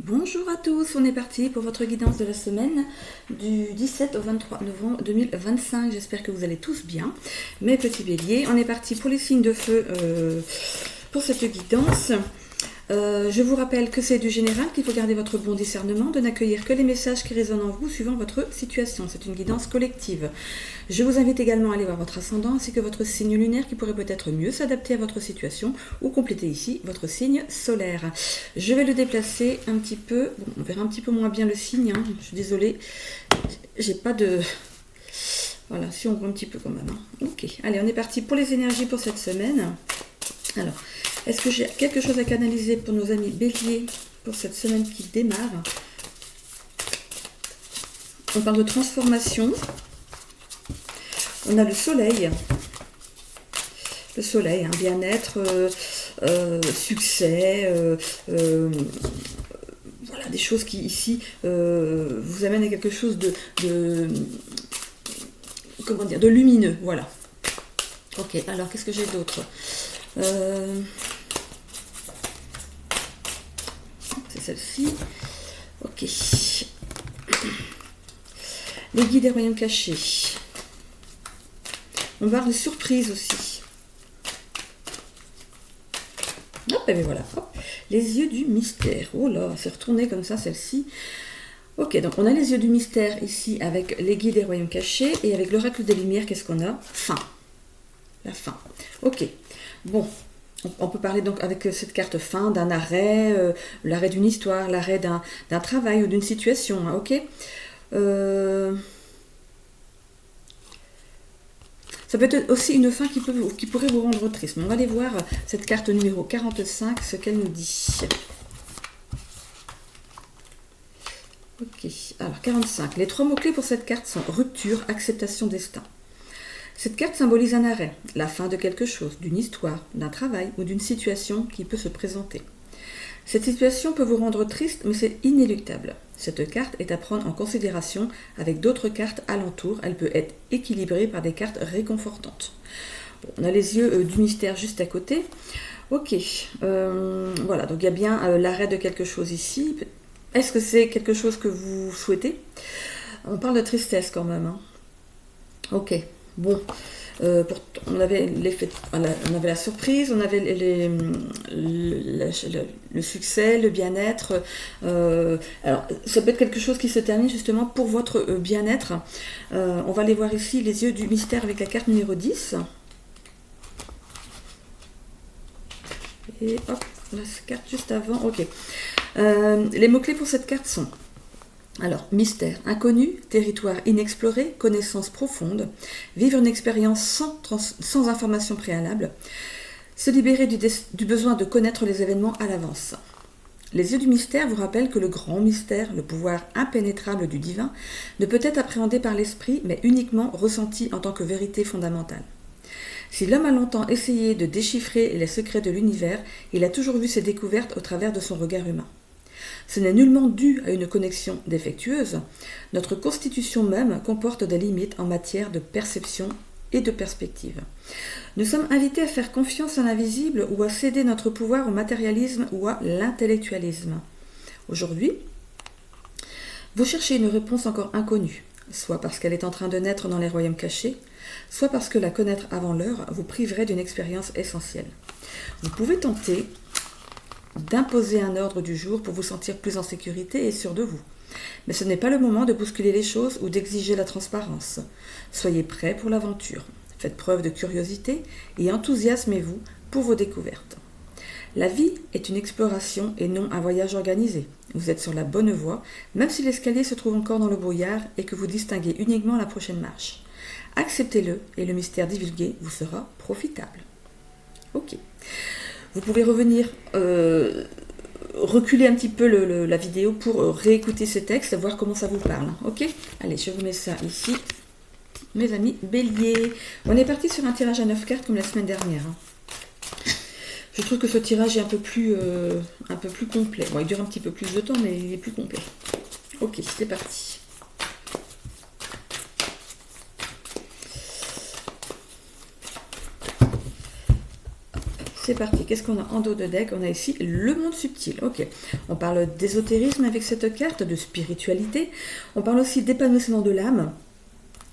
Bonjour à tous, on est parti pour votre guidance de la semaine du 17 au 23 novembre 2025. J'espère que vous allez tous bien. Mes petits béliers, on est parti pour les signes de feu pour cette guidance. Je vous rappelle que c'est du général, qu'il faut garder votre bon discernement, de n'accueillir que les messages qui résonnent en vous suivant votre situation. C'est une guidance collective. Je vous invite également à aller voir votre ascendant ainsi que votre signe lunaire qui pourrait peut-être mieux s'adapter à votre situation ou compléter ici votre signe solaire. Je vais le déplacer un petit peu. Bon, on verra un petit peu moins bien le signe. Je suis désolée. J'ai pas de... Voilà, si on voit un petit peu quand même. Ok, allez, on est parti pour les énergies pour cette semaine. Alors, est-ce que j'ai quelque chose à canaliser pour nos amis béliers pour cette semaine qui démarre? On parle de transformation. On a le soleil. Le soleil, bien-être, succès, voilà, des choses qui ici vous amènent à quelque chose comment dire, de lumineux, voilà. Ok, alors qu'est-ce que j'ai d'autre? C'est celle-ci. Ok. Les guides des royaumes cachés. On parle de surprise aussi. Hop, et bien voilà. Hop. Les yeux du mystère. Oh là, c'est retourné comme ça, celle-ci. Ok, donc on a les yeux du mystère ici avec les guides des royaumes cachés et avec l'oracle des lumières, qu'est-ce qu'on a? Fin. La fin. Ok. Bon. On peut parler donc avec cette carte fin d'un arrêt, l'arrêt d'une histoire, l'arrêt d'un travail ou d'une situation, ok. Ça peut être aussi une fin qui pourrait vous rendre triste. Mais on va aller voir cette carte numéro 45, ce qu'elle nous dit. Ok, alors 45. Les 3 mots-clés pour cette carte sont rupture, acceptation, destin. Cette carte symbolise un arrêt, la fin de quelque chose, d'une histoire, d'un travail ou d'une situation qui peut se présenter. Cette situation peut vous rendre triste, mais c'est inéluctable. Cette carte est à prendre en considération avec d'autres cartes alentour. Elle peut être équilibrée par des cartes réconfortantes. Bon, on a les yeux du mystère juste à côté. Ok, voilà, donc il y a bien l'arrêt de quelque chose ici. Est-ce que c'est quelque chose que vous souhaitez? On parle de tristesse quand même. Ok. Bon, on avait l'effet, on avait la surprise, on avait le succès, le bien-être. Alors, ça peut être quelque chose qui se termine justement pour votre bien-être. On va aller voir ici les yeux du mystère avec la carte numéro 10. Et hop, la carte juste avant. Ok. Les mots-clés pour cette carte sont... Alors, mystère, inconnu, territoire inexploré, connaissance profonde, vivre une expérience sans information préalable, se libérer du besoin de connaître les événements à l'avance. Les yeux du mystère vous rappellent que le grand mystère, le pouvoir impénétrable du divin, ne peut être appréhendé par l'esprit, mais uniquement ressenti en tant que vérité fondamentale. Si l'homme a longtemps essayé de déchiffrer les secrets de l'univers, il a toujours vu ses découvertes au travers de son regard humain. Ce n'est nullement dû à une connexion défectueuse. Notre constitution même comporte des limites en matière de perception et de perspective. Nous sommes invités à faire confiance à l'invisible ou à céder notre pouvoir au matérialisme ou à l'intellectualisme. Aujourd'hui, vous cherchez une réponse encore inconnue, soit parce qu'elle est en train de naître dans les royaumes cachés, soit parce que la connaître avant l'heure vous priverait d'une expérience essentielle. Vous pouvez tenter d'imposer un ordre du jour pour vous sentir plus en sécurité et sûr de vous. Mais ce n'est pas le moment de bousculer les choses ou d'exiger la transparence. Soyez prêts pour l'aventure. Faites preuve de curiosité et enthousiasmez-vous pour vos découvertes. La vie est une exploration et non un voyage organisé. Vous êtes sur la bonne voie, même si l'escalier se trouve encore dans le brouillard et que vous distinguez uniquement la prochaine marche. Acceptez-le et le mystère divulgué vous sera profitable. Ok. Vous pouvez revenir, reculer un petit peu la vidéo pour réécouter ces textes, voir comment ça vous parle. Ok? Allez, je vous mets ça ici. Mes amis béliers. On est parti sur un tirage à 9 cartes comme la semaine dernière. Je trouve que ce tirage est un peu plus complet. Bon, il dure un petit peu plus de temps, mais il est plus complet. Ok, c'est parti. c'est parti. Qu'est-ce qu'on a en dos de deck? On a ici le monde subtil. Ok. On parle d'ésotérisme avec cette carte, de spiritualité. On parle aussi d'épanouissement de l'âme.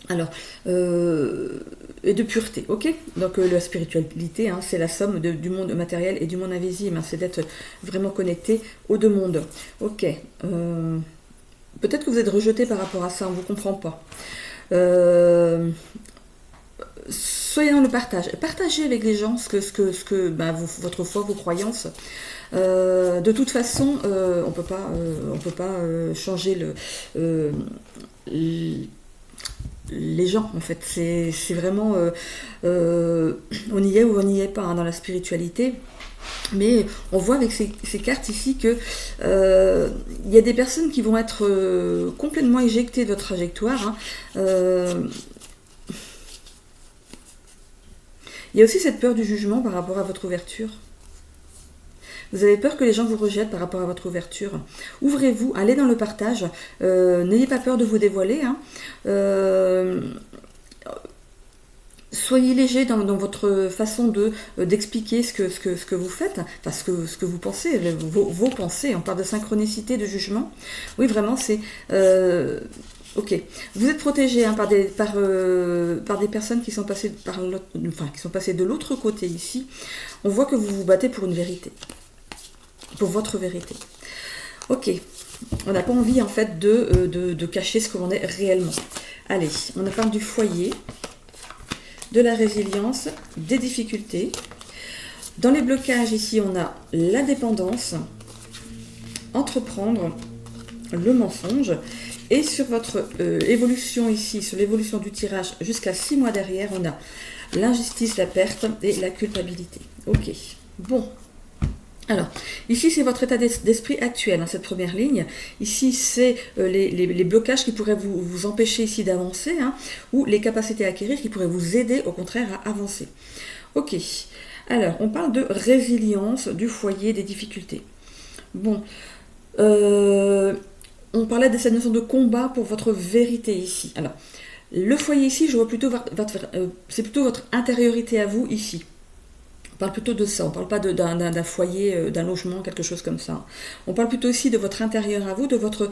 Alors, et de pureté, ok. Donc la spiritualité, hein, c'est la somme du monde matériel et du monde invisible. Hein, c'est d'être vraiment connecté aux deux mondes. Ok. Peut-être que vous êtes rejeté par rapport à ça, on ne vous comprend pas. Soyez dans le partage. Partagez avec les gens votre foi, vos croyances. De toute façon, on peut pas changer les gens, en fait. C'est vraiment... on y est ou on n'y est pas, hein, dans la spiritualité. Mais on voit avec ces cartes ici que y a des personnes qui vont être complètement éjectées de votre trajectoire. Hein. Il y a aussi cette peur du jugement par rapport à votre ouverture. Vous avez peur que les gens vous rejettent par rapport à votre ouverture. Ouvrez-vous, allez dans le partage. N'ayez pas peur de vous dévoiler. Hein. Soyez léger dans votre façon d'expliquer ce que vous faites, enfin ce que vous pensez, vos pensées. On parle de synchronicité, de jugement. Oui, vraiment, c'est... ok. Vous êtes protégé, hein, par des personnes qui sont passées qui sont passées de l'autre côté ici. On voit que vous vous battez pour une vérité. Pour votre vérité. Ok. On n'a pas envie, en fait, de cacher ce que l'on est réellement. Allez, on parle du foyer, de la résilience, des difficultés. Dans les blocages, ici, on a la dépendance, entreprendre, le mensonge. Et sur votre évolution ici, sur l'évolution du tirage jusqu'à 6 mois derrière, on a l'injustice, la perte et la culpabilité. Ok, bon. Alors, ici, c'est votre état d'esprit actuel, hein, cette première ligne. Ici, c'est les blocages qui pourraient vous empêcher ici d'avancer, hein, ou les capacités à acquérir qui pourraient vous aider, au contraire, à avancer. Ok, alors, on parle de résilience, du foyer, des difficultés. Bon, on parlait de cette notion de combat pour votre vérité ici. Alors, le foyer ici, je vois plutôt c'est plutôt votre intériorité à vous ici. On parle plutôt de ça, on ne parle pas d'un foyer, d'un logement, quelque chose comme ça. On parle plutôt aussi de votre intérieur à vous, de votre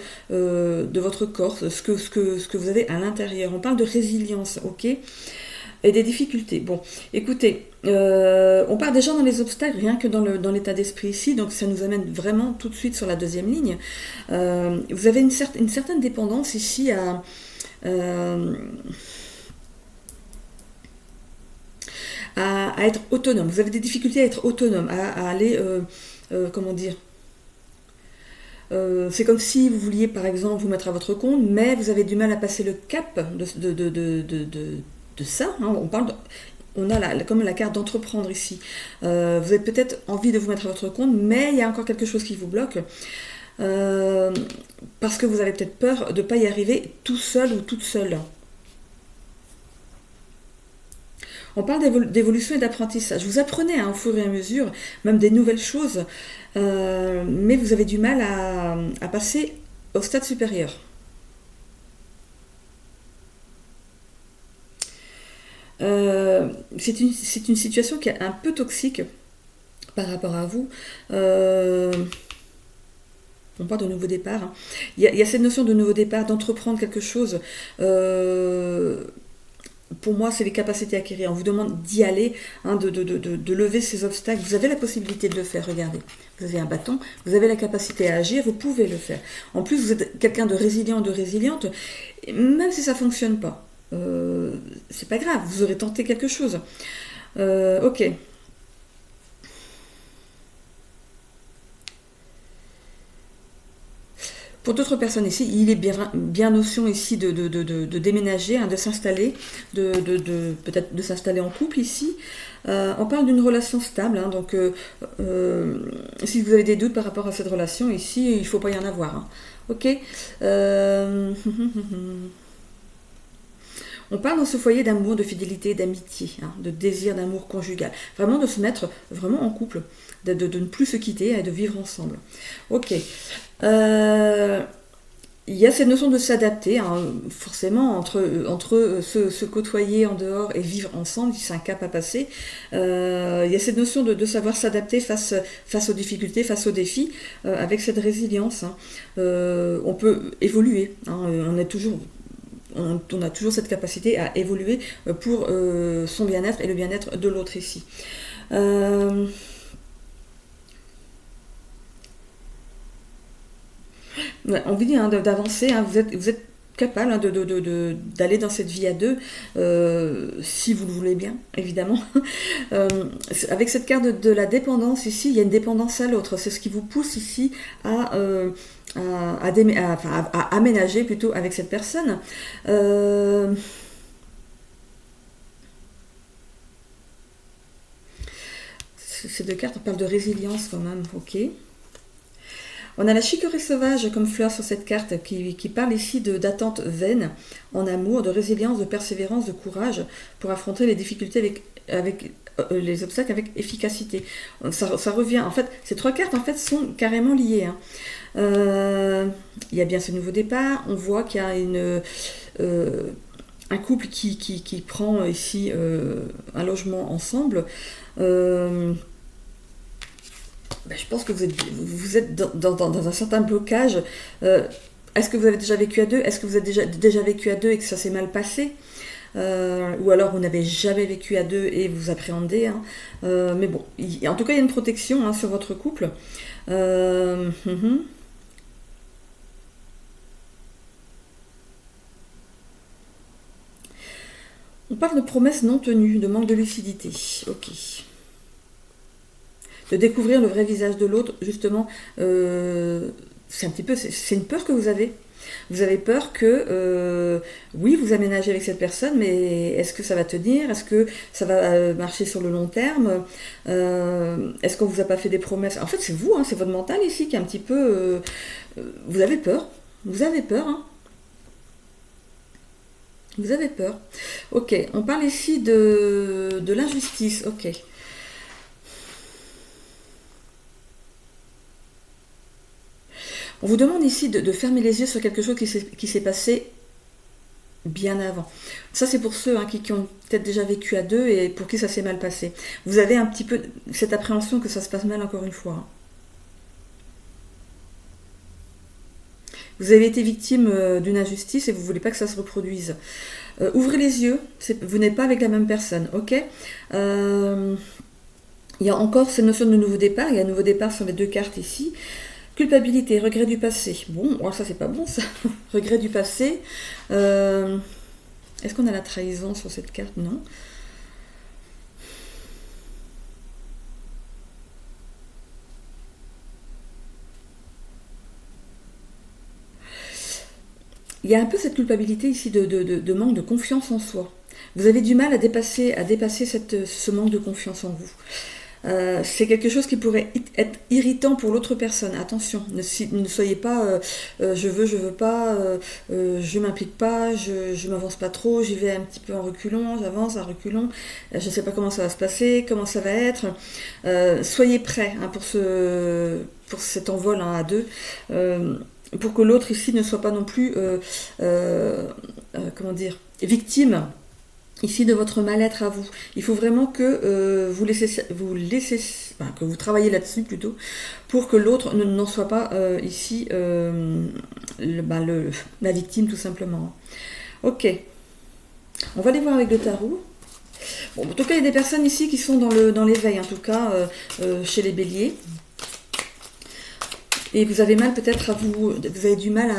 corps, ce que vous avez à l'intérieur. On parle de résilience, ok, et des difficultés. Bon, écoutez, on part déjà dans les obstacles, rien que dans l'état d'esprit ici, donc ça nous amène vraiment tout de suite sur la deuxième ligne. Vous avez une certaine dépendance ici à être autonome. Vous avez des difficultés à être autonome, à aller, comment dire, c'est comme si vous vouliez par exemple vous mettre à votre compte, mais vous avez du mal à passer le cap de ça. Hein. On a comme la carte d'entreprendre ici. Vous avez peut-être envie de vous mettre à votre compte, mais il y a encore quelque chose qui vous bloque. Parce que vous avez peut-être peur de ne pas y arriver tout seul ou toute seule. On parle d'évolution et d'apprentissage. Vous apprenez, hein, au fur et à mesure, même des nouvelles choses, mais vous avez du mal à passer au stade supérieur. C'est une situation qui est un peu toxique par rapport à vous. On parle de nouveau départ. Hein. Il y a cette notion de nouveau départ, d'entreprendre quelque chose. Pour moi, c'est les capacités à acquérir. On vous demande d'y aller, hein, de lever ces obstacles. Vous avez la possibilité de le faire, regardez. Vous avez un bâton, vous avez la capacité à agir, vous pouvez le faire. En plus, vous êtes quelqu'un de résilient, de résiliente, même si ça ne fonctionne pas. C'est pas grave, vous aurez tenté quelque chose. Ok. Pour d'autres personnes ici, il est bien notion ici de déménager, hein, de s'installer, peut-être de s'installer en couple ici. On parle d'une relation stable, hein, donc si vous avez des doutes par rapport à cette relation ici, il ne faut pas y en avoir. Hein. Ok. On parle dans ce foyer d'amour, de fidélité, d'amitié, hein, de désir d'amour conjugal. Vraiment de se mettre vraiment en couple, de ne plus se quitter et de vivre ensemble. Ok. Il il y a cette notion de s'adapter, hein, forcément, entre se côtoyer en dehors et vivre ensemble, c'est un cap à passer. Il y a cette notion de savoir s'adapter face aux difficultés, face aux défis, avec cette résilience. Hein. On peut évoluer, hein, on a toujours cette capacité à évoluer pour son bien-être et le bien-être de l'autre ici. Ouais, on vous dit hein, d'avancer, hein, vous êtes capable hein, d'aller dans cette vie à deux, si vous le voulez bien, évidemment. Euh, avec cette carte de la dépendance ici, il y a une dépendance à l'autre. C'est ce qui vous pousse ici à aménager plutôt avec cette personne. Ces deux cartes parlent de résilience quand même, ok. On a la chicorée sauvage comme fleur sur cette carte qui parle ici d'attente vaine en amour, de résilience, de persévérance, de courage pour affronter les difficultés avec les obstacles avec efficacité. Ça revient, en fait, ces trois cartes en fait sont carrément liées. Hein. Il y a bien ce nouveau départ, on voit qu'il y a un couple qui prend ici un logement ensemble. Je pense que vous êtes dans un certain blocage. Est-ce que vous avez déjà vécu à deux? Est-ce que vous avez déjà vécu à deux et que ça s'est mal passé? Ou alors vous n'avez jamais vécu à deux et vous appréhendez. Hein. Mais bon, en tout cas, il y a une protection hein, sur votre couple. On parle de promesses non tenues, de manque de lucidité. Ok. De découvrir le vrai visage de l'autre, justement, c'est une peur que vous avez. Vous avez peur que, oui, vous aménagez avec cette personne, mais est-ce que ça va tenir? Est-ce que ça va marcher sur le long terme? Est-ce qu'on vous a pas fait des promesses? En fait, c'est vous, hein, c'est votre mental ici qui est un petit peu... vous avez peur. Vous avez peur, hein. Vous avez peur. Ok, on parle ici de l'injustice. Ok. On vous demande ici de fermer les yeux sur quelque chose qui s'est passé bien avant. Ça, c'est pour ceux hein, qui ont peut-être déjà vécu à deux et pour qui ça s'est mal passé. Vous avez un petit peu cette appréhension que ça se passe mal encore une fois. Hein. Vous avez été victime d'une injustice et vous ne voulez pas que ça se reproduise. Ouvrez les yeux, vous n'êtes pas avec la même personne, ok. Il y a encore cette notion de nouveau départ. Il y a un nouveau départ sur les deux cartes ici. Culpabilité, regret du passé. Bon, ça c'est pas bon ça. Regret du passé. Est-ce qu'on a la trahison sur cette carte? Non. Il y a un peu cette culpabilité ici de manque de confiance en soi. Vous avez du mal à dépasser ce manque de confiance en vous. C'est quelque chose qui pourrait être irritant pour l'autre personne. Attention, ne soyez pas je veux pas, je m'implique pas, je m'avance pas trop, j'y vais un petit peu en reculant, j'avance à reculons, je ne sais pas comment ça va se passer, comment ça va être. Soyez prêts hein, pour cet envol hein, à deux. Pour que l'autre ici ne soit pas non plus victime ici de votre mal-être à vous. Il faut vraiment que que vous travaillez là-dessus plutôt, pour que l'autre n'en soit pas ici la victime tout simplement. Ok. On va aller voir avec le tarot. Bon, en tout cas, il y a des personnes ici qui sont dans l'éveil, en tout cas chez les béliers. Et vous avez mal peut-être vous avez du mal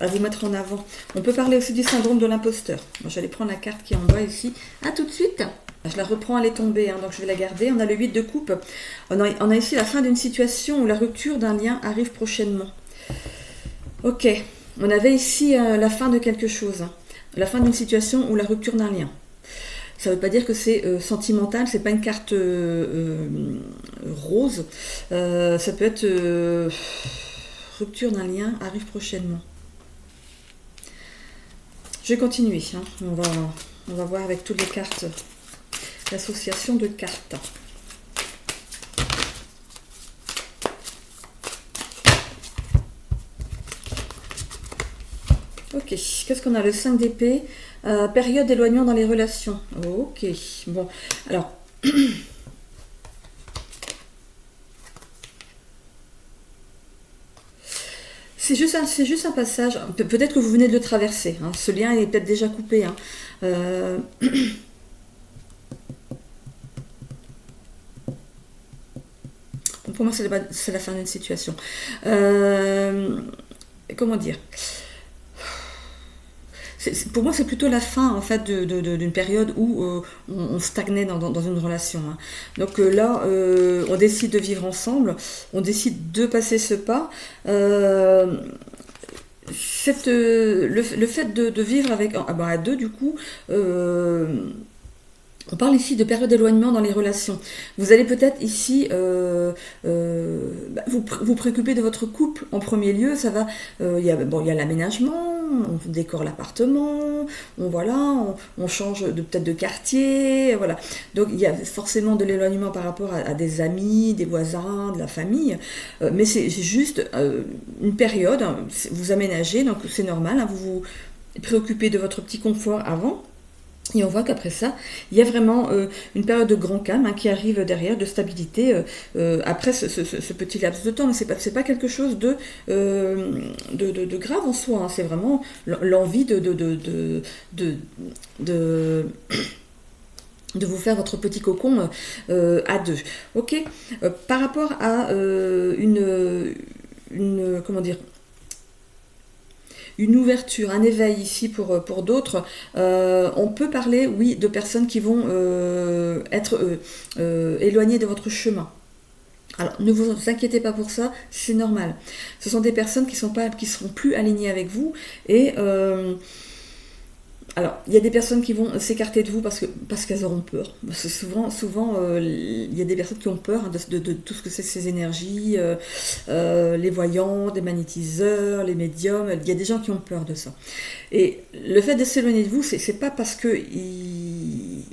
à vous mettre en avant. On peut parler aussi du syndrome de l'imposteur. Moi, j'allais prendre la carte qui est en bas ici. À tout de suite. Je la reprends, elle est tombée, hein, donc je vais la garder. On a le 8 de coupe. On a ici la fin d'une situation où la rupture d'un lien arrive prochainement. Ok. On avait ici la fin de quelque chose. Hein. La fin d'une situation ou la rupture d'un lien. Ça ne veut pas dire que c'est sentimental, c'est pas une carte rose. Ça peut être rupture d'un lien arrive prochainement. Je vais continuer. Hein. On va voir avec toutes les cartes, l'association de cartes. Ok, qu'est-ce qu'on a? Le 5 d'épée, période d'éloignement dans les relations. Ok, bon, alors, c'est juste un passage. Peut-être que vous venez de le traverser, hein. Ce lien est peut-être déjà coupé, hein. Euh, pour moi, c'est la fin d'une situation. Euh, comment dire? Pour moi, c'est plutôt la fin en fait d'une période où on stagnait dans une relation, hein. Donc là, on décide de vivre ensemble, on décide de passer ce pas. Euh, le fait de vivre avec à deux, du coup, on parle ici de période d'éloignement dans les relations. Vous allez peut-être ici vous préoccuper de votre couple en premier lieu. Ça va, il y a l'aménagement, on décore l'appartement, on change peut-être de quartier, voilà. Donc il y a forcément de l'éloignement par rapport à des amis, des voisins, de la famille, mais c'est juste une période. Vous aménagez, donc c'est normal, hein, vous vous préoccupez de votre petit confort avant. Et on voit qu'après ça, il y a vraiment une période de grand calme, hein, qui arrive derrière, de stabilité, après ce petit laps de temps. Mais c'est pas quelque chose de grave en soi, hein. C'est vraiment l'envie de, de, de vous faire votre petit cocon à deux. Ok. Par rapport à comment dire, une ouverture, un éveil ici pour d'autres. On peut parler, oui, de personnes qui vont être éloignées de votre chemin. Alors, ne vous inquiétez pas pour ça, c'est normal. Ce sont des personnes qui seront plus alignées avec vous et alors, il y a des personnes qui vont s'écarter de vous parce qu'elles auront peur. Parce que souvent il y a des personnes qui ont peur, hein, de tout ce que c'est ces énergies, les voyants, des magnétiseurs, les médiums. Il y a des gens qui ont peur de ça. Et le fait de s'éloigner de vous, c'est pas parce que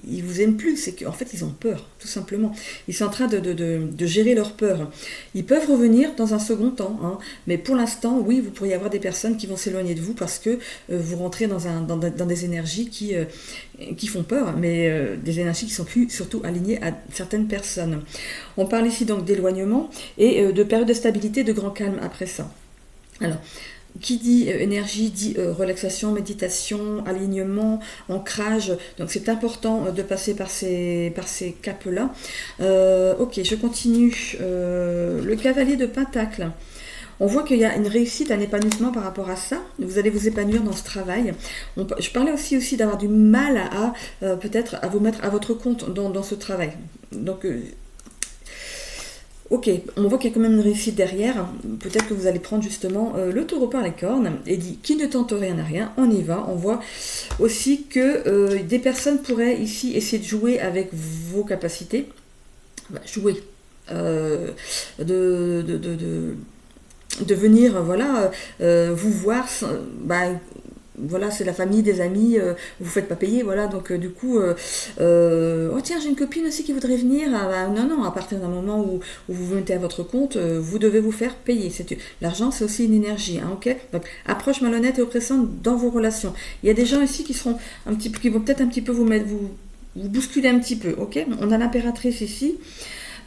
ils vous aiment plus, c'est qu'en fait ils ont peur, tout simplement. Ils sont en train de gérer leur peur. Ils peuvent revenir dans un second temps, hein, mais pour l'instant, oui, vous pourriez avoir des personnes qui vont s'éloigner de vous parce que vous rentrez dans des énergies qui font peur, mais des énergies qui sont plus surtout alignées à certaines personnes. On parle ici donc d'éloignement et de période de stabilité, de grand calme après ça. Alors, qui dit énergie dit relaxation, méditation, alignement, ancrage. Donc c'est important de passer par ces capes-là. Ok, je continue. Le cavalier de Pentacle. On voit qu'il y a une réussite, un épanouissement par rapport à ça. Vous allez vous épanouir dans ce travail. Je parlais aussi d'avoir du mal à peut-être à vous mettre à votre compte dans ce travail. Donc ok, on voit qu'il y a quand même une réussite derrière. Peut-être que vous allez prendre justement le taureau par les cornes et dit qui ne tente rien n'a rien, on y va. On voit aussi que des personnes pourraient ici essayer de jouer avec vos capacités. Jouer. De venir, voilà, vous voir, voilà, c'est la famille, des amis, vous faites pas payer, voilà, donc du coup, oh tiens, j'ai une copine aussi qui voudrait venir. Non, à partir d'un moment où vous mettez à votre compte, vous devez vous faire payer. L'argent, c'est aussi une énergie, hein, ok. Donc, approche malhonnête et oppressante dans vos relations. Il y a des gens ici qui vont peut-être un petit peu vous bousculer un petit peu, ok. On a l'impératrice ici.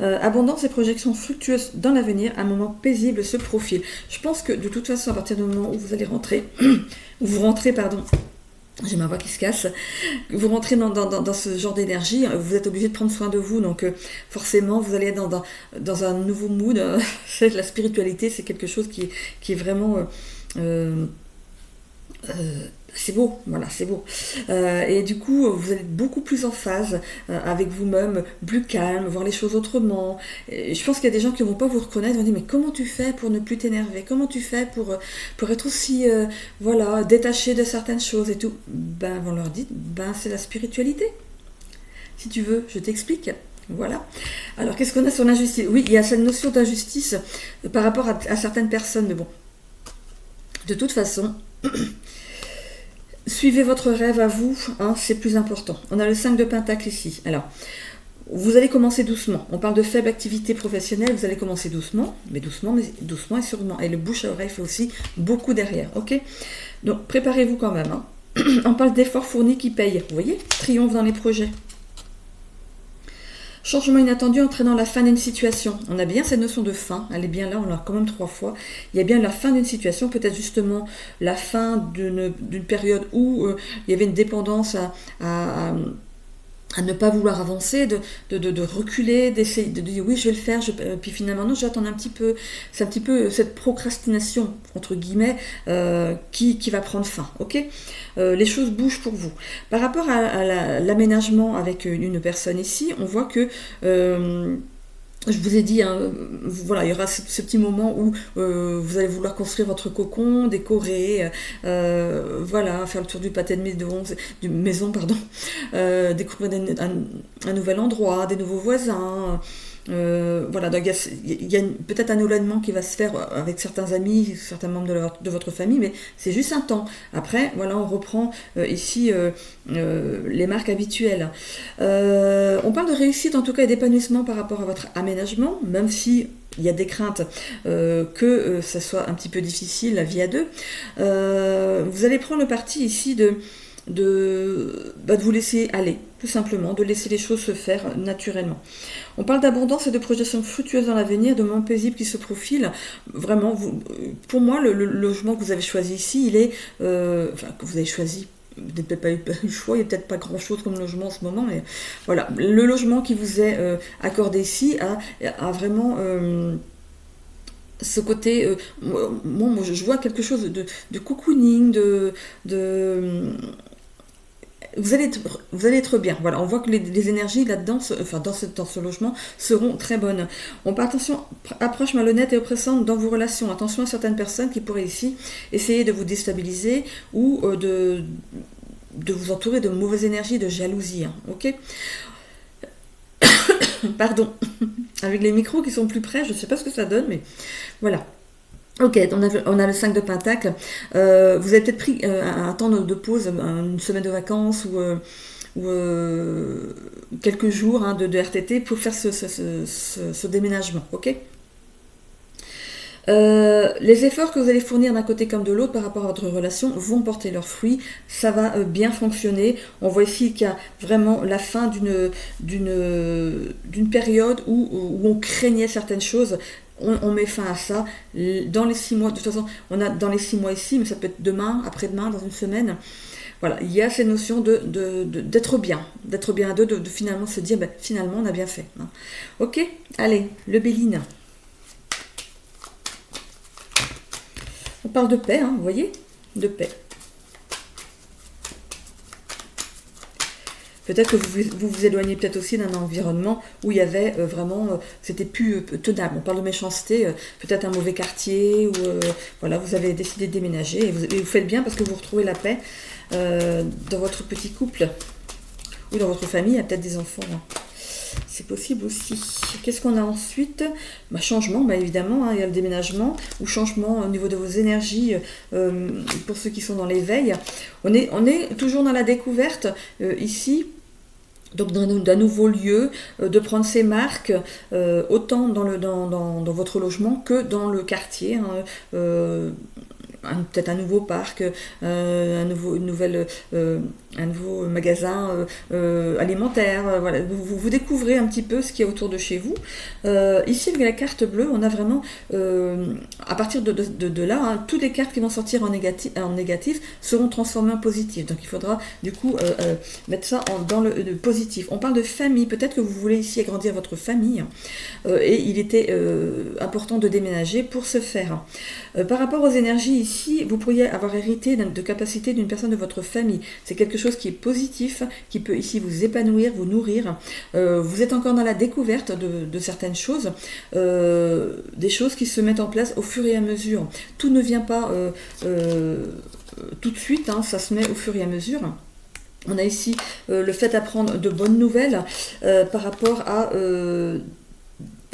Abondance et projections fructueuses dans l'avenir, un moment paisible se profile. Je pense que de toute façon, à partir du moment où vous allez rentrer, pardon, j'ai ma voix qui se casse, vous rentrez dans ce genre d'énergie, vous êtes obligé de prendre soin de vous, donc forcément vous allez être dans un nouveau mood. La spiritualité, c'est quelque chose qui est vraiment... c'est beau, voilà, c'est beau. Et du coup, vous êtes beaucoup plus en phase avec vous-même, plus calme, voir les choses autrement. Et je pense qu'il y a des gens qui ne vont pas vous reconnaître, vont dire mais comment tu fais pour ne plus t'énerver? Comment tu fais pour être aussi voilà, détaché de certaines choses et tout? Ben, on leur dit, c'est la spiritualité. Si tu veux, je t'explique. Voilà. Alors, qu'est-ce qu'on a sur l'injustice? Oui, il y a cette notion d'injustice par rapport à certaines personnes, mais bon, de toute façon... Suivez votre rêve à vous, hein, c'est plus important. On a le 5 de Pentacle ici. Alors, Vous allez commencer doucement. On parle de faible activité professionnelle, vous allez commencer doucement, mais doucement et sûrement. Et le bouche à oreille fait aussi beaucoup derrière, ok? Donc préparez-vous quand même, hein. On parle d'efforts fournis qui payent. Vous voyez? Triomphe dans les projets. Changement inattendu entraînant la fin d'une situation. On a bien cette notion de fin, elle est bien là, on l'a quand même 3 fois. Il y a bien la fin d'une situation, peut-être justement la fin d'une période où il y avait une dépendance à ne pas vouloir avancer, de reculer, d'essayer de dire oui je vais le faire, puis finalement non j'attends un petit peu, c'est un petit peu cette procrastination entre guillemets qui va prendre fin, ok. Les choses bougent pour vous. Par rapport à l'aménagement avec une personne ici, on voit que je vous ai dit, hein, voilà, il y aura ce petit moment où vous allez vouloir construire votre cocon, décorer, voilà, faire le tour du pâté de maison, pardon, découvrir un nouvel endroit, des nouveaux voisins. Voilà, donc il y a peut-être un éloignement qui va se faire avec certains amis, certains membres de votre famille, mais c'est juste un temps. Après, voilà, on reprend ici les marques habituelles. On parle de réussite en tout cas et d'épanouissement par rapport à votre aménagement, même si il y a des craintes que ça soit un petit peu difficile, la vie à deux. Vous allez prendre le parti ici de vous laisser aller, tout simplement, de laisser les choses se faire naturellement. On parle d'abondance et de projection fructueuse dans l'avenir, de moments paisibles qui se profilent. Vraiment, pour moi, le logement que vous avez choisi ici, il est... que vous avez choisi, vous n'avez peut-être pas eu le choix, il n'y a peut-être pas grand-chose comme logement en ce moment, mais voilà. Le logement qui vous est accordé ici a vraiment... ce côté, moi je vois quelque chose de cocooning, vous allez être bien. Voilà, on voit que les énergies là-dedans, dans ce logement, seront très bonnes. On parle attention, approche malhonnête et oppressante dans vos relations. Attention à certaines personnes qui pourraient ici essayer de vous déstabiliser ou de vous entourer de mauvaises énergies, de jalousie. Hein, ok. Pardon. Avec les micros qui sont plus près, je ne sais pas ce que ça donne, mais voilà. Ok, on a le 5 de Pentacle. Vous avez peut-être pris un temps de pause, une semaine de vacances ou quelques jours hein, de RTT pour faire ce déménagement. Ok. Les efforts que vous allez fournir d'un côté comme de l'autre par rapport à votre relation vont porter leurs fruits, ça va bien fonctionner. On voit ici qu'il y a vraiment la fin d'une période où on craignait certaines choses. On met fin à ça dans les 6 mois. De toute façon, on a dans les 6 mois ici, mais ça peut être demain, après-demain, dans une semaine. Voilà, il y a cette notion d'être bien à deux, de finalement se dire, finalement, on a bien fait. Hein. Ok, allez, le Béline. On parle de paix, hein, vous voyez, de paix. Peut-être que vous éloignez peut-être aussi d'un environnement où il y avait vraiment, c'était plus tenable. On parle de méchanceté, peut-être un mauvais quartier, ou voilà, vous avez décidé de déménager et vous faites bien parce que vous retrouvez la paix dans votre petit couple ou dans votre famille, il y a peut-être des enfants. Hein. C'est possible aussi. Qu'est-ce qu'on a ensuite? Changement, évidemment, hein, il y a le déménagement, ou changement au niveau de vos énergies pour ceux qui sont dans l'éveil. On est toujours dans la découverte ici. Donc d'un nouveau lieu, de prendre ses marques, autant dans votre logement que dans le quartier. Hein, peut-être un nouveau parc, un nouveau magasin alimentaire. Voilà. Vous découvrez un petit peu ce qu'il y a autour de chez vous. Ici, avec la carte bleue, on a vraiment, à partir de là, hein, toutes les cartes qui vont sortir en négatif seront transformées en positif. Donc il faudra du coup mettre ça dans le positif. On parle de famille. Peut-être que vous voulez ici agrandir votre famille et il était important de déménager pour ce faire. Par rapport aux énergies ici, vous pourriez avoir hérité de capacités d'une personne de votre famille. C'est quelque chose qui est positif, qui peut ici vous épanouir, vous nourrir. Vous êtes encore dans la découverte de certaines choses, des choses qui se mettent en place au fur et à mesure. Tout ne vient pas tout de suite, hein, ça se met au fur et à mesure. On a ici le fait d'apprendre de bonnes nouvelles par rapport à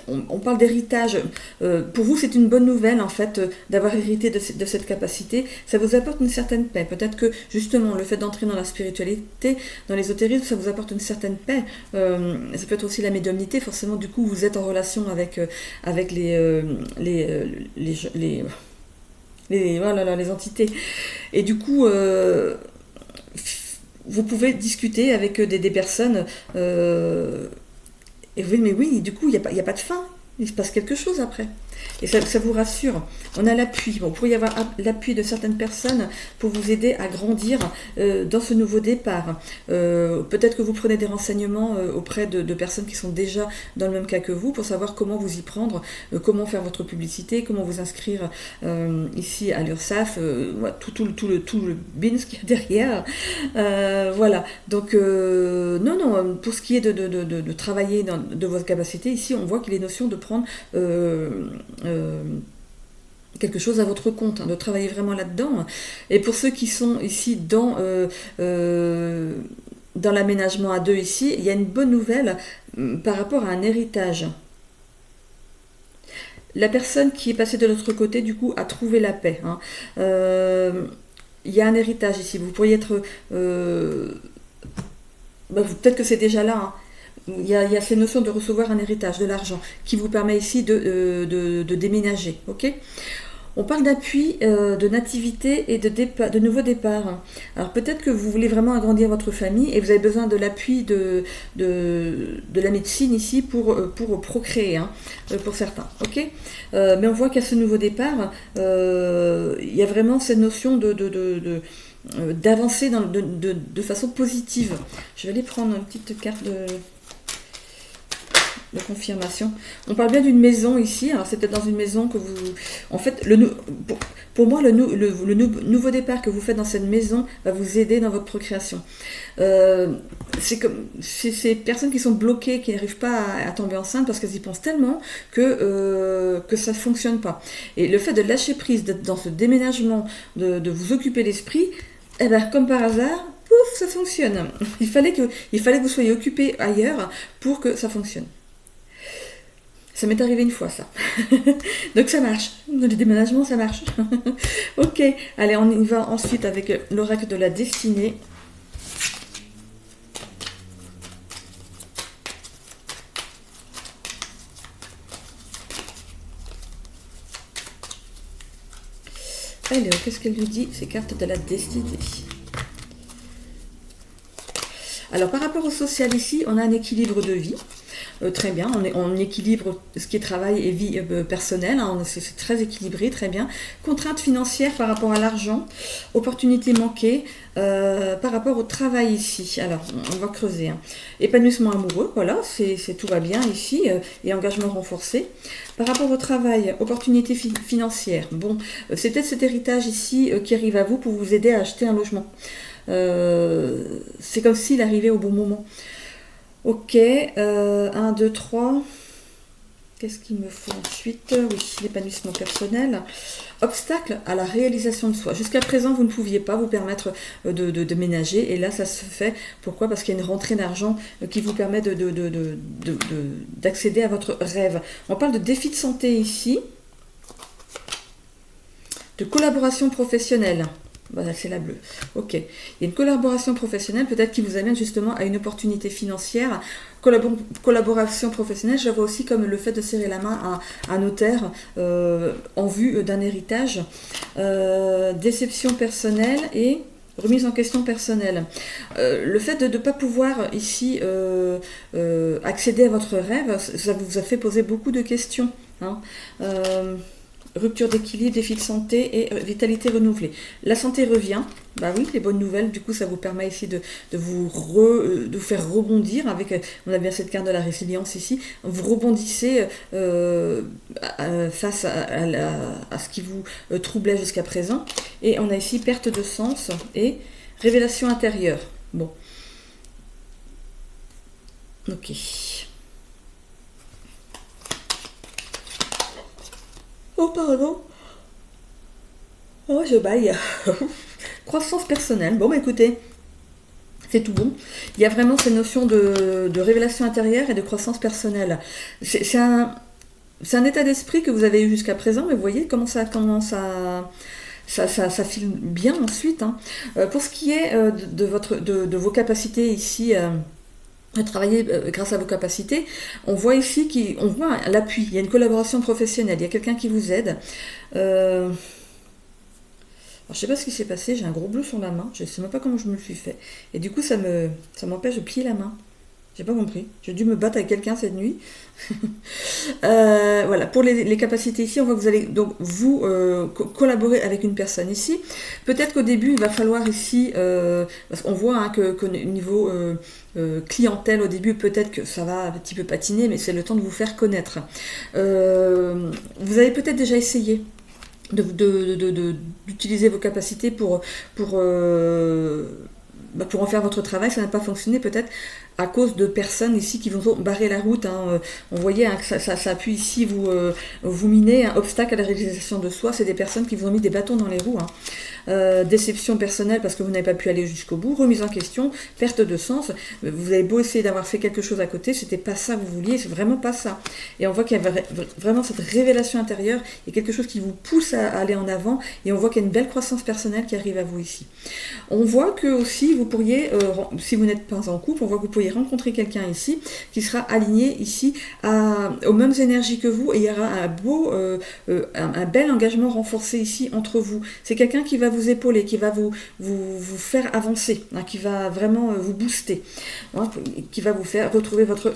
on parle d'héritage. Pour vous, c'est une bonne nouvelle, en fait, d'avoir hérité de cette capacité. Ça vous apporte une certaine paix. Peut-être que, justement, le fait d'entrer dans la spiritualité, dans l'ésotérisme, ça vous apporte une certaine paix. Ça peut être aussi la médiumnité. Forcément, du coup, vous êtes en relation avec les entités. Et du coup, vous pouvez discuter avec des personnes. Et vous dites, mais oui, du coup, il n'y a pas de fin. Il se passe quelque chose après. Et ça vous rassure. On a l'appui. Bon, vous pourriez y avoir l'appui de certaines personnes pour vous aider à grandir dans ce nouveau départ. Peut-être que vous prenez des renseignements auprès de personnes qui sont déjà dans le même cas que vous pour savoir comment vous y prendre, comment faire votre publicité, comment vous inscrire ici à l'URSSAF, tout le bins qu'il y a derrière. Voilà. Donc, non, pour ce qui est de travailler de votre capacité, ici, on voit qu'il est notion de prendre quelque chose à votre compte, de travailler vraiment là-dedans. Et pour ceux qui sont ici dans l'aménagement à deux ici, il y a une bonne nouvelle par rapport à un héritage. La personne qui est passée de l'autre côté, du coup, a trouvé la paix. Il y a un héritage ici. Vous pourriez être... peut-être que c'est déjà là, hein. Il y a ces notions de recevoir un héritage, de l'argent, qui vous permet ici de déménager. Okay, on parle d'appui, de nativité et de nouveau départ. Alors peut-être que vous voulez vraiment agrandir votre famille et vous avez besoin de l'appui de la médecine ici pour procréer, hein, pour certains. Okay, mais on voit qu'à ce nouveau départ, il y a vraiment cette notion d'avancer de façon positive. Je vais aller prendre une petite carte de confirmation. On parle bien d'une maison ici, alors c'est peut-être dans une maison que vous... En fait, pour moi, le nouveau départ que vous faites dans cette maison va vous aider dans votre procréation. C'est ces personnes qui sont bloquées, qui n'arrivent pas à tomber enceinte parce qu'elles y pensent tellement que ça ne fonctionne pas. Et le fait de lâcher prise, d'être dans ce déménagement, de vous occuper l'esprit, eh ben, comme par hasard, pouf, ça fonctionne. Il fallait que vous soyez occupé ailleurs pour que ça fonctionne. Ça m'est arrivé une fois, ça. Donc ça marche. Le déménagement, ça marche. Ok, allez, on y va ensuite avec l'oracle de la destinée. Alors, qu'est-ce qu'elle lui dit, ces cartes de la destinée? Alors, par rapport au social ici, on a un équilibre de vie. Très bien, on équilibre ce qui est travail et vie personnelle, hein, c'est très équilibré, très bien. Contraintes financières par rapport à l'argent, opportunités manquées par rapport au travail ici. Alors, on va creuser. Hein. Épanouissement amoureux, voilà, tout va bien ici, et engagement renforcé. Par rapport au travail, opportunités financières. Bon, c'est peut-être cet héritage ici qui arrive à vous pour vous aider à acheter un logement. C'est comme s'il arrivait au bon moment. Ok, 1, 2, 3. Qu'est-ce qu'il me faut ensuite? Oui, l'épanouissement personnel. Obstacle à la réalisation de soi. Jusqu'à présent, vous ne pouviez pas vous permettre de ménager. Et là, ça se fait. Pourquoi? Parce qu'il y a une rentrée d'argent qui vous permet d'accéder à votre rêve. On parle de défi de santé ici. De collaboration professionnelle. Voilà, c'est la bleue. Ok. Il y a une collaboration professionnelle, peut-être qui vous amène justement à une opportunité financière. Collaboration professionnelle, je la vois aussi comme le fait de serrer la main à un notaire en vue d'un héritage. Déception personnelle et remise en question personnelle. Le fait de ne pas pouvoir ici accéder à votre rêve, ça vous a fait poser beaucoup de questions. Hein. Rupture d'équilibre, défi de santé et vitalité renouvelée. La santé revient, bah oui, les bonnes nouvelles, du coup ça vous permet ici de vous faire rebondir avec, on a bien cette carte de la résilience ici, vous rebondissez face à ce qui vous troublait jusqu'à présent, et on a ici perte de sens et révélation intérieure. Bon. Ok. Oh, pardon. Oh, je baille. Croissance personnelle. Bon, bah écoutez, c'est tout bon. Il y a vraiment cette notion de révélation intérieure et de croissance personnelle. C'est un c'est un état d'esprit que vous avez eu jusqu'à présent, mais vous voyez comment ça commence à... Ça file bien ensuite. Hein. Pour ce qui est de vos capacités ici... à travailler grâce à vos capacités, on voit ici qu'on voit l'appui, il y a une collaboration professionnelle, il y a quelqu'un qui vous aide. Alors, je sais pas ce qui s'est passé, j'ai un gros bleu sur la main, je sais même pas comment je me le suis fait. Et du coup, ça m'empêche de plier la main. J'ai pas compris. J'ai dû me battre avec quelqu'un cette nuit. Voilà, pour les capacités ici, on voit que vous allez donc vous collaborer avec une personne ici. Peut-être qu'au début, il va falloir ici, parce qu'on voit hein, que niveau clientèle, au début, peut-être que ça va un petit peu patiner, mais c'est le temps de vous faire connaître. Vous avez peut-être déjà essayé d'utiliser vos capacités pour en faire votre travail, ça n'a pas fonctionné peut-être à cause de personnes ici qui vont barrer la route. Hein. On voyait hein, que ça appuie ici, vous minez un obstacle à la réalisation de soi, c'est des personnes qui vous ont mis des bâtons dans les roues. Hein. Déception personnelle parce que vous n'avez pas pu aller jusqu'au bout, remise en question, perte de sens. Vous avez beau essayer d'avoir fait quelque chose à côté, c'était pas ça que vous vouliez, c'est vraiment pas ça. Et on voit qu'il y a vraiment cette révélation intérieure, il y a quelque chose qui vous pousse à aller en avant, et on voit qu'il y a une belle croissance personnelle qui arrive à vous ici. On voit que aussi vous pourriez, si vous n'êtes pas en couple, on voit que vous pourriez rencontrer quelqu'un ici qui sera aligné ici aux mêmes énergies que vous, et il y aura un bel engagement renforcé ici entre vous. C'est quelqu'un qui va vous épauler, qui va vous faire avancer, hein, qui va vraiment vous booster, hein, qui va vous faire retrouver votre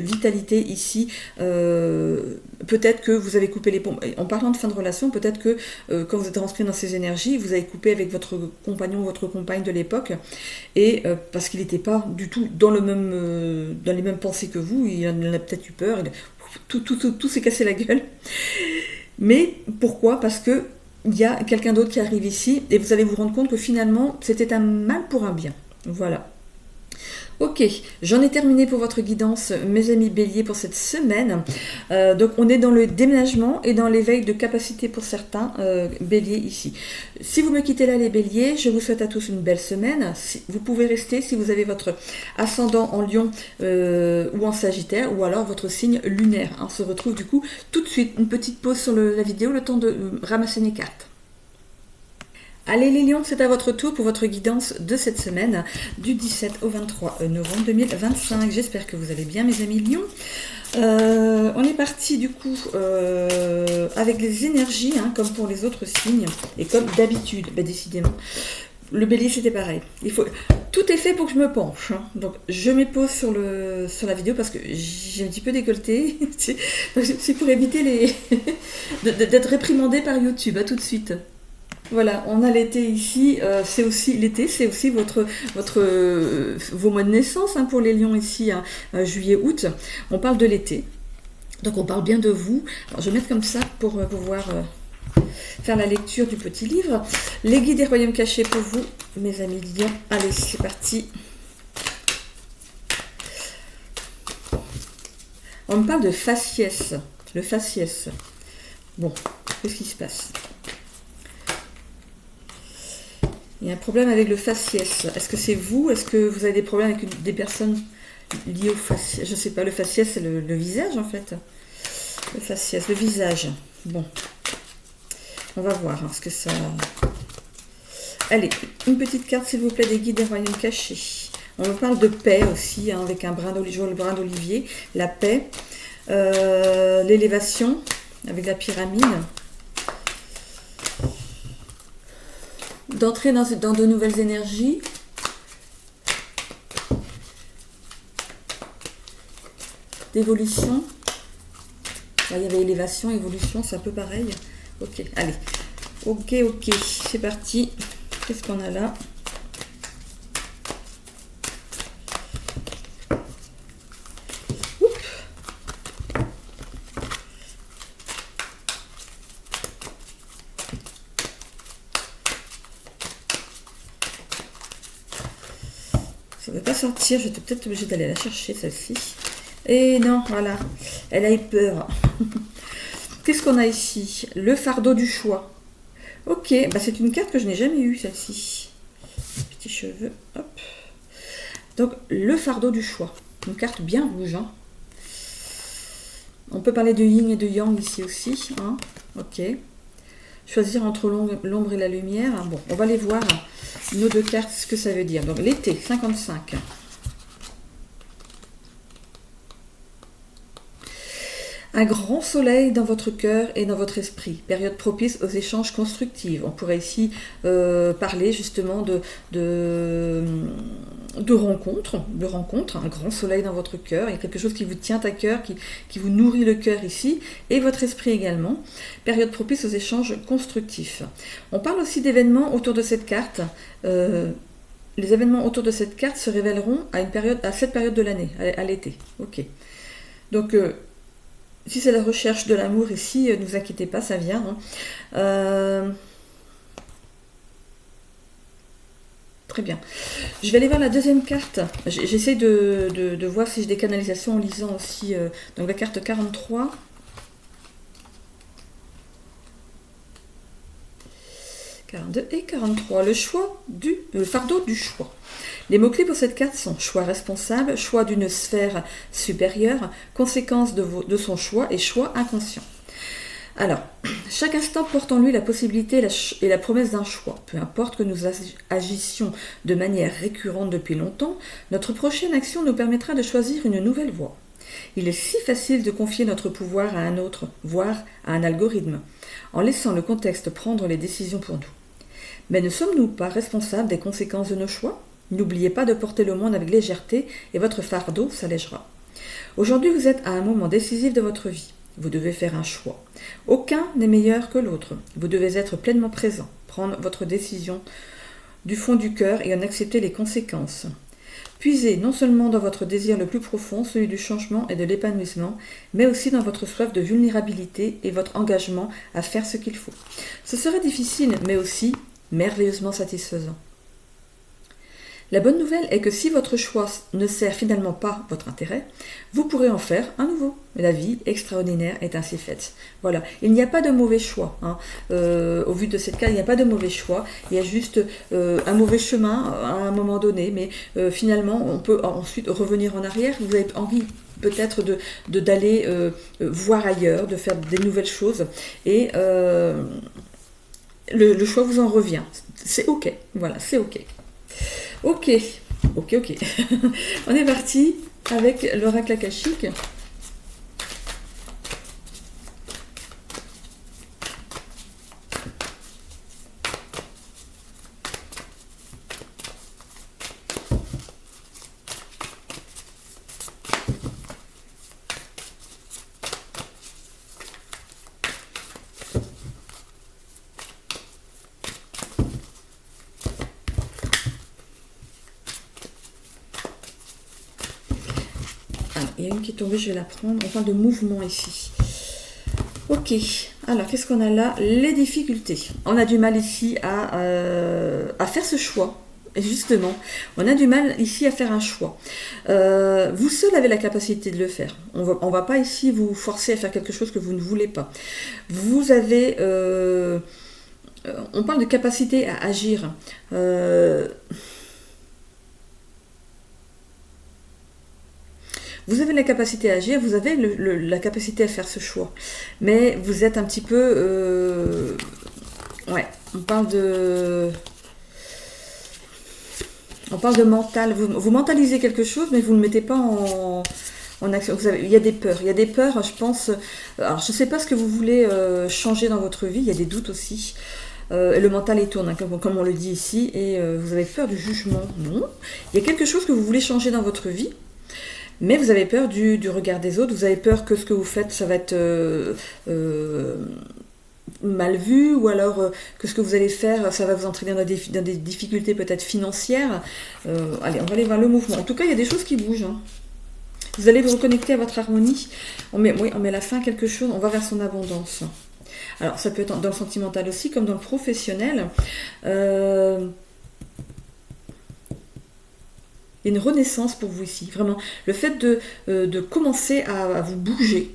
vitalité ici. Peut-être que vous avez coupé les ponts. En parlant de fin de relation, peut-être que quand vous êtes rentré dans ces énergies, vous avez coupé avec votre compagnon, votre compagne de l'époque, et parce qu'il n'était pas du tout dans les mêmes pensées que vous, il en a peut-être eu peur, tout s'est cassé la gueule. Mais pourquoi ? Parce que il y a quelqu'un d'autre qui arrive ici, et vous allez vous rendre compte que finalement, c'était un mal pour un bien. Voilà. Ok, j'en ai terminé pour votre guidance, mes amis béliers, pour cette semaine. Donc on est dans le déménagement et dans l'éveil de capacité pour certains béliers ici. Si vous me quittez là les béliers, je vous souhaite à tous une belle semaine. Vous pouvez rester si vous avez votre ascendant en lion ou en sagittaire, ou alors votre signe lunaire. On se retrouve du coup tout de suite, une petite pause sur la vidéo, le temps de ramasser mes cartes. Allez les lions, c'est à votre tour pour votre guidance de cette semaine, du 17 au 23 novembre 2025. J'espère que vous allez bien mes amis lions. On est parti du coup avec les énergies, hein, comme pour les autres signes, et comme d'habitude, décidément. Le bélier c'était pareil. Tout est fait pour que je me penche. Hein. Donc je me pose sur la vidéo parce que j'ai un petit peu décolleté. C'est pour éviter d'être réprimandé par YouTube. À tout de suite. Voilà, on a l'été ici, c'est aussi l'été, c'est aussi vos mois de naissance hein, pour les lions ici, hein, juillet, août. On parle de l'été, donc on parle bien de vous. Alors, je vais mettre comme ça pour pouvoir faire la lecture du petit livre. Les guides des royaumes cachés pour vous, mes amis lions. Allez, c'est parti. On me parle de faciès, le faciès. Bon, qu'est-ce qui se passe ? Il y a un problème avec le faciès. Est-ce que c'est vous ? Est-ce que vous avez des problèmes avec des personnes liées au faciès ? Je ne sais pas, le faciès c'est le visage en fait. Le faciès, le visage. Bon. On va voir hein, ce que ça... Allez, une petite carte s'il vous plaît des guides des royaumes cachés. On me parle de paix aussi, hein, avec un brin d'olivier. La paix. L'élévation avec la pyramide. D'entrer dans de nouvelles énergies. D'évolution. Là, il y avait élévation, évolution, c'est un peu pareil. Ok, allez. Ok, c'est parti. Qu'est-ce qu'on a là ? Ça ne veut pas sortir, je vais peut-être obligée d'aller la chercher celle-ci. Et non, voilà, elle a eu peur. Qu'est-ce qu'on a ici ? Le fardeau du choix. Ok, c'est une carte que je n'ai jamais eue celle-ci. Petits cheveux, hop. Donc le fardeau du choix, une carte bien rouge. Hein. On peut parler de yin et de yang ici aussi. Hein. Ok. Choisir entre l'ombre et la lumière. Bon, on va aller voir nos deux cartes, ce que ça veut dire. Donc l'été, 55. Un grand soleil dans votre cœur et dans votre esprit. Période propice aux échanges constructifs. On pourrait ici parler justement de rencontres. Un grand soleil dans votre cœur. Il y a quelque chose qui vous tient à cœur, qui vous nourrit le cœur ici. Et votre esprit également. Période propice aux échanges constructifs. On parle aussi d'événements autour de cette carte. Les événements autour de cette carte se révéleront à cette période de l'année, à l'été. Ok. Donc... si c'est la recherche de l'amour ici, ne vous inquiétez pas, ça vient. Hein. Très bien. Je vais aller voir la deuxième carte. J'essaie de voir si j'ai des canalisations en lisant aussi. Donc la carte 43. Et 43. Le fardeau du choix. Les mots-clés pour cette carte sont choix responsable, choix d'une sphère supérieure, conséquence de son choix et choix inconscient. Alors, chaque instant porte en lui la possibilité et la promesse d'un choix. Peu importe que nous agissions de manière récurrente depuis longtemps, notre prochaine action nous permettra de choisir une nouvelle voie. Il est si facile de confier notre pouvoir à un autre, voire à un algorithme, en laissant le contexte prendre les décisions pour nous. Mais ne sommes-nous pas responsables des conséquences de nos choix ? N'oubliez pas de porter le monde avec légèreté et votre fardeau s'allégera. Aujourd'hui, vous êtes à un moment décisif de votre vie. Vous devez faire un choix. Aucun n'est meilleur que l'autre. Vous devez être pleinement présent, prendre votre décision du fond du cœur et en accepter les conséquences. Puisez non seulement dans votre désir le plus profond, celui du changement et de l'épanouissement, mais aussi dans votre soif de vulnérabilité et votre engagement à faire ce qu'il faut. Ce serait difficile, mais aussi merveilleusement satisfaisant. La bonne nouvelle est que si votre choix ne sert finalement pas votre intérêt, vous pourrez en faire un nouveau. La vie extraordinaire est ainsi faite. Voilà, il n'y a pas de mauvais choix. Hein. Au vu de cette carte, il n'y a pas de mauvais choix. Il y a juste un mauvais chemin à un moment donné, mais finalement, on peut ensuite revenir en arrière. Vous avez envie peut-être d'aller voir ailleurs, de faire des nouvelles choses, et le choix vous en revient. C'est ok. Voilà, c'est ok. Ok. On est parti avec l'oracle akashique. Il y a une qui est tombée, je vais la prendre. On parle de mouvement ici. Ok, alors qu'est-ce qu'on a là? Les difficultés. On a du mal ici à faire ce choix. Et justement, on a du mal ici à faire un choix. Vous seul avez la capacité de le faire. On va pas ici vous forcer à faire quelque chose que vous ne voulez pas. Vous avez... on parle de capacité à agir. Vous avez la capacité à agir, vous avez la capacité à faire ce choix. Mais vous êtes un petit peu... ouais, on parle de mental. Vous mentalisez quelque chose, mais vous ne le mettez pas en action. Il y a des peurs. Il y a des peurs, je pense... Alors, je ne sais pas ce que vous voulez changer dans votre vie. Il y a des doutes aussi. Le mental il tourne, hein, comme on le dit ici. Et vous avez peur du jugement. Non. Il y a quelque chose que vous voulez changer dans votre vie. Mais vous avez peur du regard des autres, vous avez peur que ce que vous faites, ça va être mal vu, ou alors que ce que vous allez faire, ça va vous entraîner dans des difficultés peut-être financières. Allez, on va aller voir le mouvement. En tout cas, il y a des choses qui bougent. Hein. Vous allez vous reconnecter à votre harmonie. On met la fin à quelque chose, on va vers son abondance. Alors, ça peut être dans le sentimental aussi, comme dans le professionnel. Il y a une renaissance pour vous ici, vraiment. Le fait de commencer à vous bouger,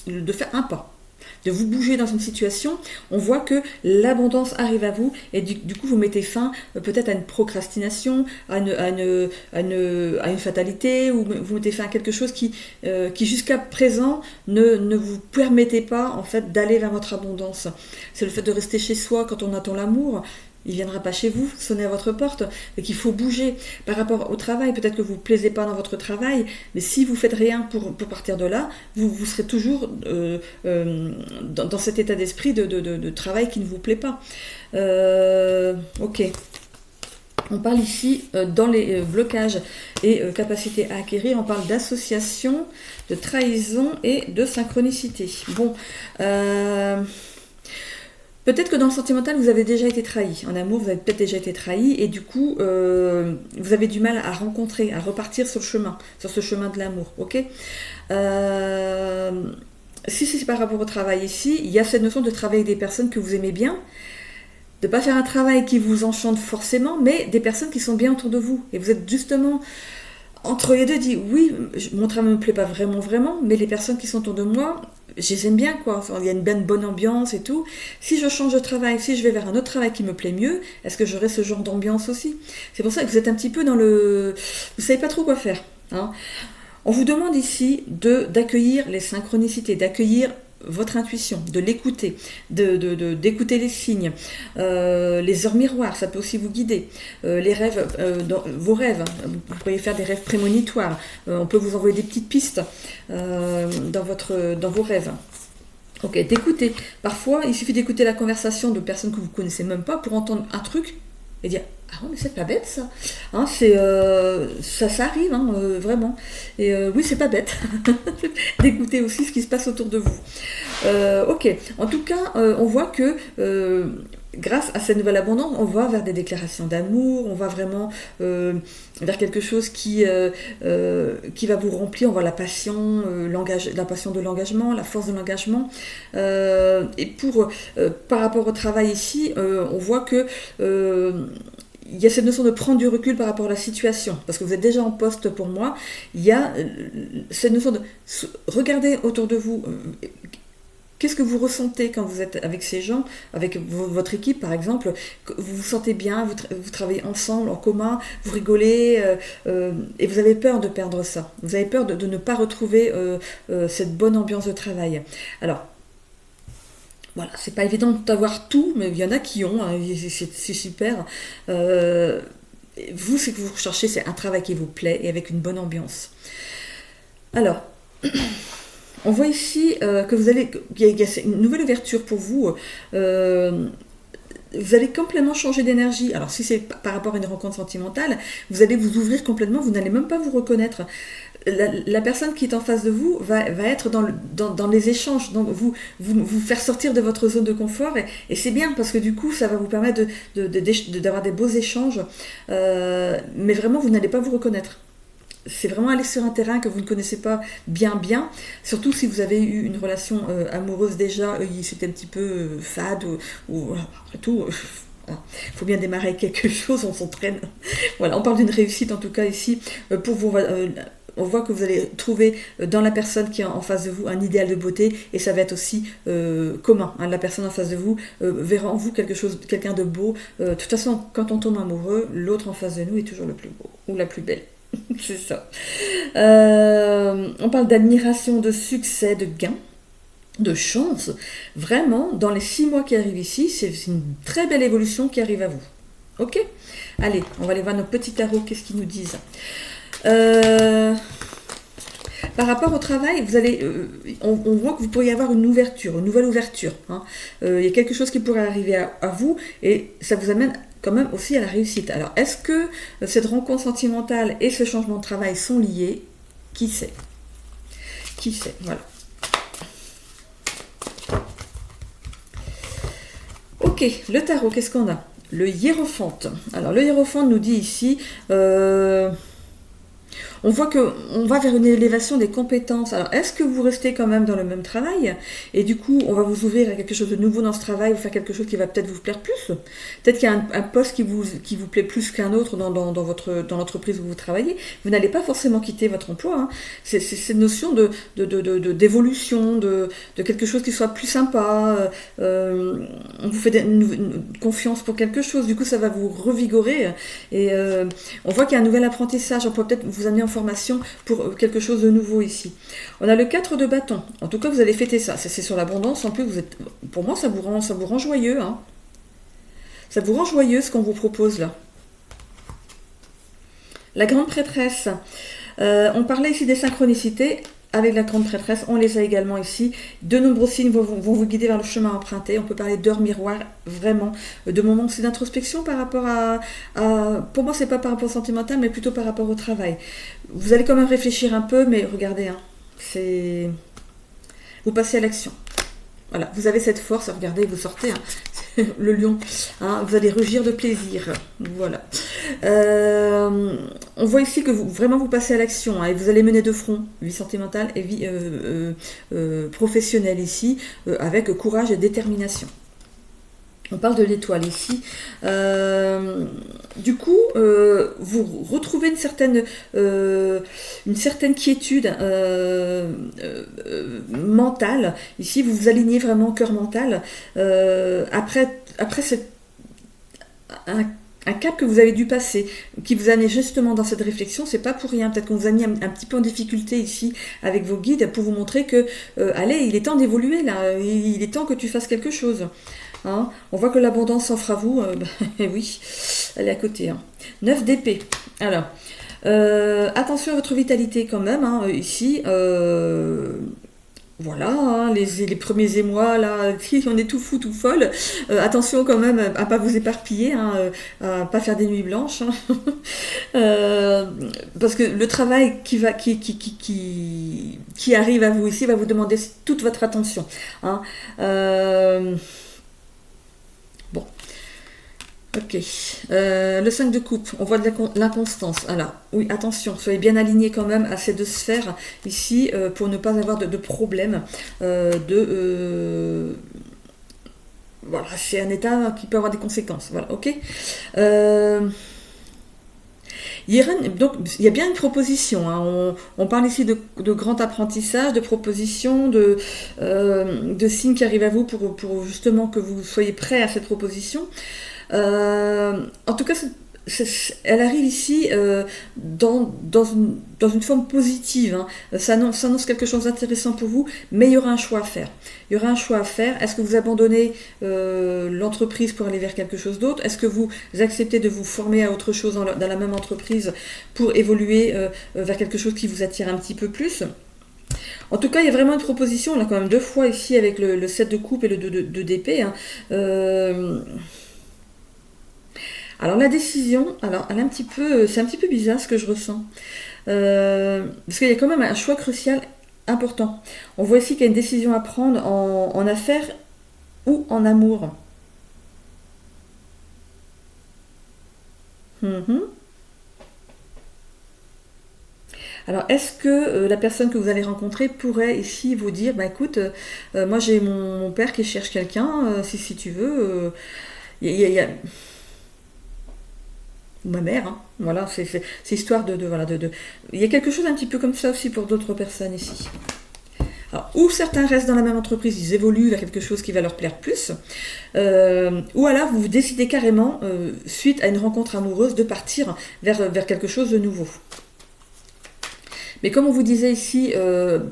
de faire un pas, de vous bouger dans une situation, on voit que l'abondance arrive à vous et du coup vous mettez fin peut-être à une procrastination, à une fatalité, ou vous mettez fin à quelque chose qui jusqu'à présent ne vous permettait pas en fait d'aller vers votre abondance. C'est le fait de rester chez soi quand on attend l'amour. Il ne viendra pas chez vous, sonner à votre porte, et qu'il faut bouger. Par rapport au travail, peut-être que vous ne plaisez pas dans votre travail, mais si vous ne faites rien pour partir de là, vous serez toujours dans cet état d'esprit de travail qui ne vous plaît pas. Ok. On parle ici, dans les blocages et capacités à acquérir, on parle d'association, de trahison et de synchronicité. Bon, peut-être que dans le sentimental, vous avez déjà été trahi. En amour, vous avez peut-être déjà été trahi et du coup, vous avez du mal à rencontrer, à repartir sur ce chemin de l'amour. Ok. Si c'est par rapport au travail ici, il y a cette notion de travailler avec des personnes que vous aimez bien, de ne pas faire un travail qui vous enchante forcément, mais des personnes qui sont bien autour de vous. Et vous êtes justement entre les deux, dit oui, mon travail ne me plaît pas vraiment, mais les personnes qui sont autour de moi, je les aime bien, quoi. Enfin, il y a une bonne ambiance et tout. Si je change de travail, si je vais vers un autre travail qui me plaît mieux, est-ce que j'aurai ce genre d'ambiance aussi? C'est pour ça que vous êtes un petit peu dans le... Vous ne savez pas trop quoi faire. Hein. On vous demande ici d'accueillir les synchronicités, d'accueillir votre intuition, de l'écouter, d'écouter les signes, les heures miroirs, ça peut aussi vous guider, les rêves, vos rêves, vous pourriez faire des rêves prémonitoires, on peut vous envoyer des petites pistes dans vos rêves. Ok, d'écouter. Parfois, il suffit d'écouter la conversation de personnes que vous ne connaissez même pas pour entendre un truc et dire « Ah mais c'est pas bête ça hein, !» ça arrive, hein, vraiment. Et oui, c'est pas bête d'écouter aussi ce qui se passe autour de vous. Ok, en tout cas, on voit que grâce à cette nouvelle abondance, on va vers des déclarations d'amour, on va vraiment vers quelque chose qui va vous remplir, on voit la passion, la passion de l'engagement, la force de l'engagement. Et par rapport au travail ici, on voit que il y a cette notion de prendre du recul par rapport à la situation, parce que vous êtes déjà en poste pour moi, il y a cette notion de regarder autour de vous. Qu'est-ce que vous ressentez quand vous êtes avec ces gens, avec votre équipe par exemple? Vous vous sentez bien, vous travaillez ensemble, en commun, vous rigolez, et vous avez peur de perdre ça. Vous avez peur de ne pas retrouver cette bonne ambiance de travail. Alors, voilà, c'est pas évident d'avoir tout, mais il y en a qui ont, hein, c'est super. Vous, ce que vous recherchez, c'est un travail qui vous plaît et avec une bonne ambiance. Alors... On voit ici qu'il y a une nouvelle ouverture pour vous. Vous allez complètement changer d'énergie. Alors si c'est par rapport à une rencontre sentimentale, vous allez vous ouvrir complètement, vous n'allez même pas vous reconnaître. La personne qui est en face de vous va être dans les échanges, donc vous faire sortir de votre zone de confort, et c'est bien parce que du coup ça va vous permettre d'avoir des beaux échanges, mais vraiment vous n'allez pas vous reconnaître. C'est vraiment aller sur un terrain que vous ne connaissez pas bien, surtout si vous avez eu une relation amoureuse déjà, c'était un petit peu fade, ou après tout, il faut bien démarrer avec quelque chose, on s'entraîne. Voilà, on parle d'une réussite en tout cas ici, pour vous... on voit que vous allez trouver dans la personne qui est en face de vous un idéal de beauté, et ça va être aussi commun. Hein. La personne en face de vous verra en vous quelqu'un de beau. De toute façon, quand on tombe amoureux, l'autre en face de nous est toujours le plus beau, ou la plus belle. C'est ça. On parle d'admiration, de succès, de gain, de chance. Vraiment, dans les 6 mois qui arrivent ici, c'est une très belle évolution qui arrive à vous. Ok ? Allez, on va aller voir nos petits tarots, qu'est-ce qu'ils nous disent. Par rapport au travail, on voit que vous pourriez avoir une nouvelle ouverture. Hein. Il y a quelque chose qui pourrait arriver à vous, et ça vous amène quand même aussi à la réussite. Alors, est-ce que cette rencontre sentimentale et ce changement de travail sont liés? Qui sait? Voilà. Ok, le tarot, qu'est-ce qu'on a? Le hiérophante. Alors, le hiérophante nous dit ici... On voit qu'on va vers une élévation des compétences. Alors, est-ce que vous restez quand même dans le même travail? Et du coup, on va vous ouvrir à quelque chose de nouveau dans ce travail, ou faire quelque chose qui va peut-être vous plaire plus. Peut-être qu'il y a un poste qui vous plaît plus qu'un autre dans l'entreprise où vous travaillez. Vous n'allez pas forcément quitter votre emploi. Hein. C'est cette notion d'évolution, de quelque chose qui soit plus sympa. On vous fait une confiance pour quelque chose. Du coup, ça va vous revigorer. Et on voit qu'il y a un nouvel apprentissage. On peut peut-être vous amener en formation pour quelque chose de nouveau ici. On a le 4 de bâton. En tout cas, vous allez fêter ça. C'est sur l'abondance. En plus, pour moi, ça vous rend joyeux. Hein. Ça vous rend joyeux ce qu'on vous propose là. La grande prêtresse. On parlait ici des synchronicités. Avec la grande prêtresse, on les a également ici. De nombreux signes vont vous guider vers le chemin emprunté. On peut parler d'heures miroir, vraiment, de moments aussi d'introspection par rapport à... Pour moi, c'est pas par rapport au sentimental, mais plutôt par rapport au travail. Vous allez quand même réfléchir un peu, mais regardez, hein, c'est... Vous passez à l'action. Voilà, vous avez cette force, regardez, vous sortez, hein, le lion, hein, vous allez rugir de plaisir. Voilà. On voit ici que vous passez à l'action, hein, et vous allez mener de front, vie sentimentale et vie professionnelle ici, avec courage et détermination. On parle de l'étoile ici. Du coup, vous retrouvez une certaine quiétude mentale. Ici, vous vous alignez vraiment au cœur mental. Après un cap que vous avez dû passer, qui vous a amené justement dans cette réflexion, c'est pas pour rien. Peut-être qu'on vous a mis un petit peu en difficulté ici avec vos guides pour vous montrer que, allez, il est temps d'évoluer là. Il est temps que tu fasses quelque chose. Hein, on voit que l'abondance s'offre à vous. Oui, elle est à côté. Hein. 9 d'épée. Alors, attention à votre vitalité quand même. Hein, ici, voilà, hein, les premiers émois, là, on est tout fou, tout folle. Attention quand même à pas vous éparpiller, hein, à pas faire des nuits blanches. Hein. Parce que le travail qui arrive à vous ici va vous demander toute votre attention. Hein. Bon, ok. Le 5 de coupe, on voit de l'inconstance. Alors, oui, attention, soyez bien alignés quand même à ces deux sphères ici pour ne pas avoir de problème. Voilà, c'est un état qui peut avoir des conséquences. Voilà, ok. Il y a bien une proposition. Hein. On parle ici de grand apprentissage, de propositions, de signes qui arrivent à vous pour justement que vous soyez prêts à cette proposition. En tout cas, elle arrive ici dans une forme positive. Hein. Ça annonce quelque chose d'intéressant pour vous, mais il y aura un choix à faire. Il y aura un choix à faire. Est-ce que vous abandonnez l'entreprise pour aller vers quelque chose d'autre? Est-ce que vous acceptez de vous former à autre chose dans la même entreprise pour évoluer vers quelque chose qui vous attire un petit peu plus? En tout cas, il y a vraiment une proposition. On l'a quand même 2 fois ici avec le 7 de coupe et le 2 d'épée. Hein. Alors la décision, elle est c'est un petit peu bizarre ce que je ressens. Parce qu'il y a quand même un choix crucial important. On voit ici qu'il y a une décision à prendre en affaires ou en amour. Alors, est-ce que la personne que vous allez rencontrer pourrait ici vous dire, bah écoute, moi j'ai mon père qui cherche quelqu'un, si tu veux, il y a ma mère, hein. Voilà, c'est histoire voilà, il y a quelque chose un petit peu comme ça aussi pour d'autres personnes ici. Alors, ou certains restent dans la même entreprise, ils évoluent vers quelque chose qui va leur plaire plus, ou alors vous décidez carrément, suite à une rencontre amoureuse, de partir vers quelque chose de nouveau. Mais comme on vous disait ici,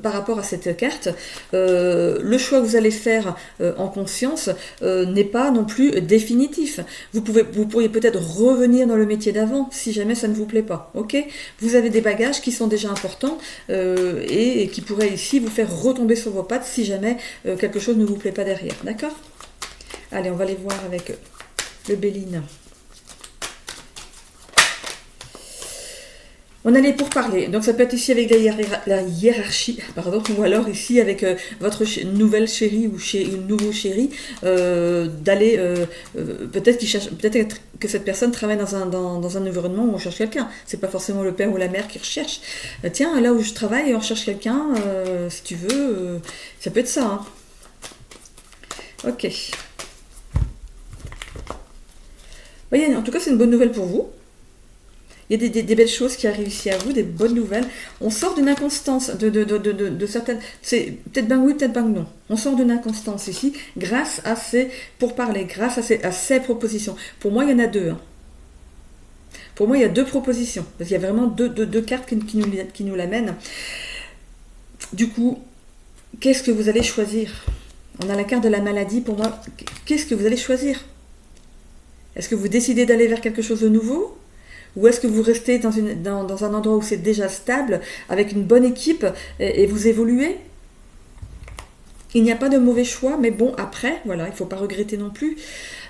par rapport à cette carte, le choix que vous allez faire en conscience n'est pas non plus définitif. Vous pourriez peut-être revenir dans le métier d'avant, si jamais ça ne vous plaît pas. Ok ? Vous avez des bagages qui sont déjà importants et qui pourraient ici vous faire retomber sur vos pattes si jamais quelque chose ne vous plaît pas derrière. D'accord ? Allez, on va les voir avec le Béline. On allait pour parler, donc ça peut être ici avec la hiérarchie, pardon, ou alors ici avec votre nouvelle chérie ou nouveau chéri, d'aller, peut-être que cette personne travaille dans un environnement où on cherche quelqu'un. C'est pas forcément le père ou la mère qui recherche. Tiens, là où je travaille, on recherche quelqu'un, si tu veux, ça peut être ça. Hein. Ok. Voyez, en tout cas, c'est une bonne nouvelle pour vous. Il y a des belles choses qui arrivent ici à vous, des bonnes nouvelles. On sort d'une inconstance de certaines... C'est peut-être bang oui, peut-être bang non. On sort d'une inconstance ici grâce à ces pourparlers, grâce à ces propositions. Pour moi, il y en a deux. Hein. Pour moi, il y a deux propositions. Parce qu'il y a vraiment deux cartes qui nous l'amènent. Du coup, qu'est-ce que vous allez choisir? On a la carte de la maladie. Pour moi, qu'est-ce que vous allez choisir? Est-ce que vous décidez d'aller vers quelque chose de nouveau? Ou est-ce que vous restez dans un endroit où c'est déjà stable, avec une bonne équipe, et vous évoluez? Il n'y a pas de mauvais choix, mais bon, après, voilà, il ne faut pas regretter non plus.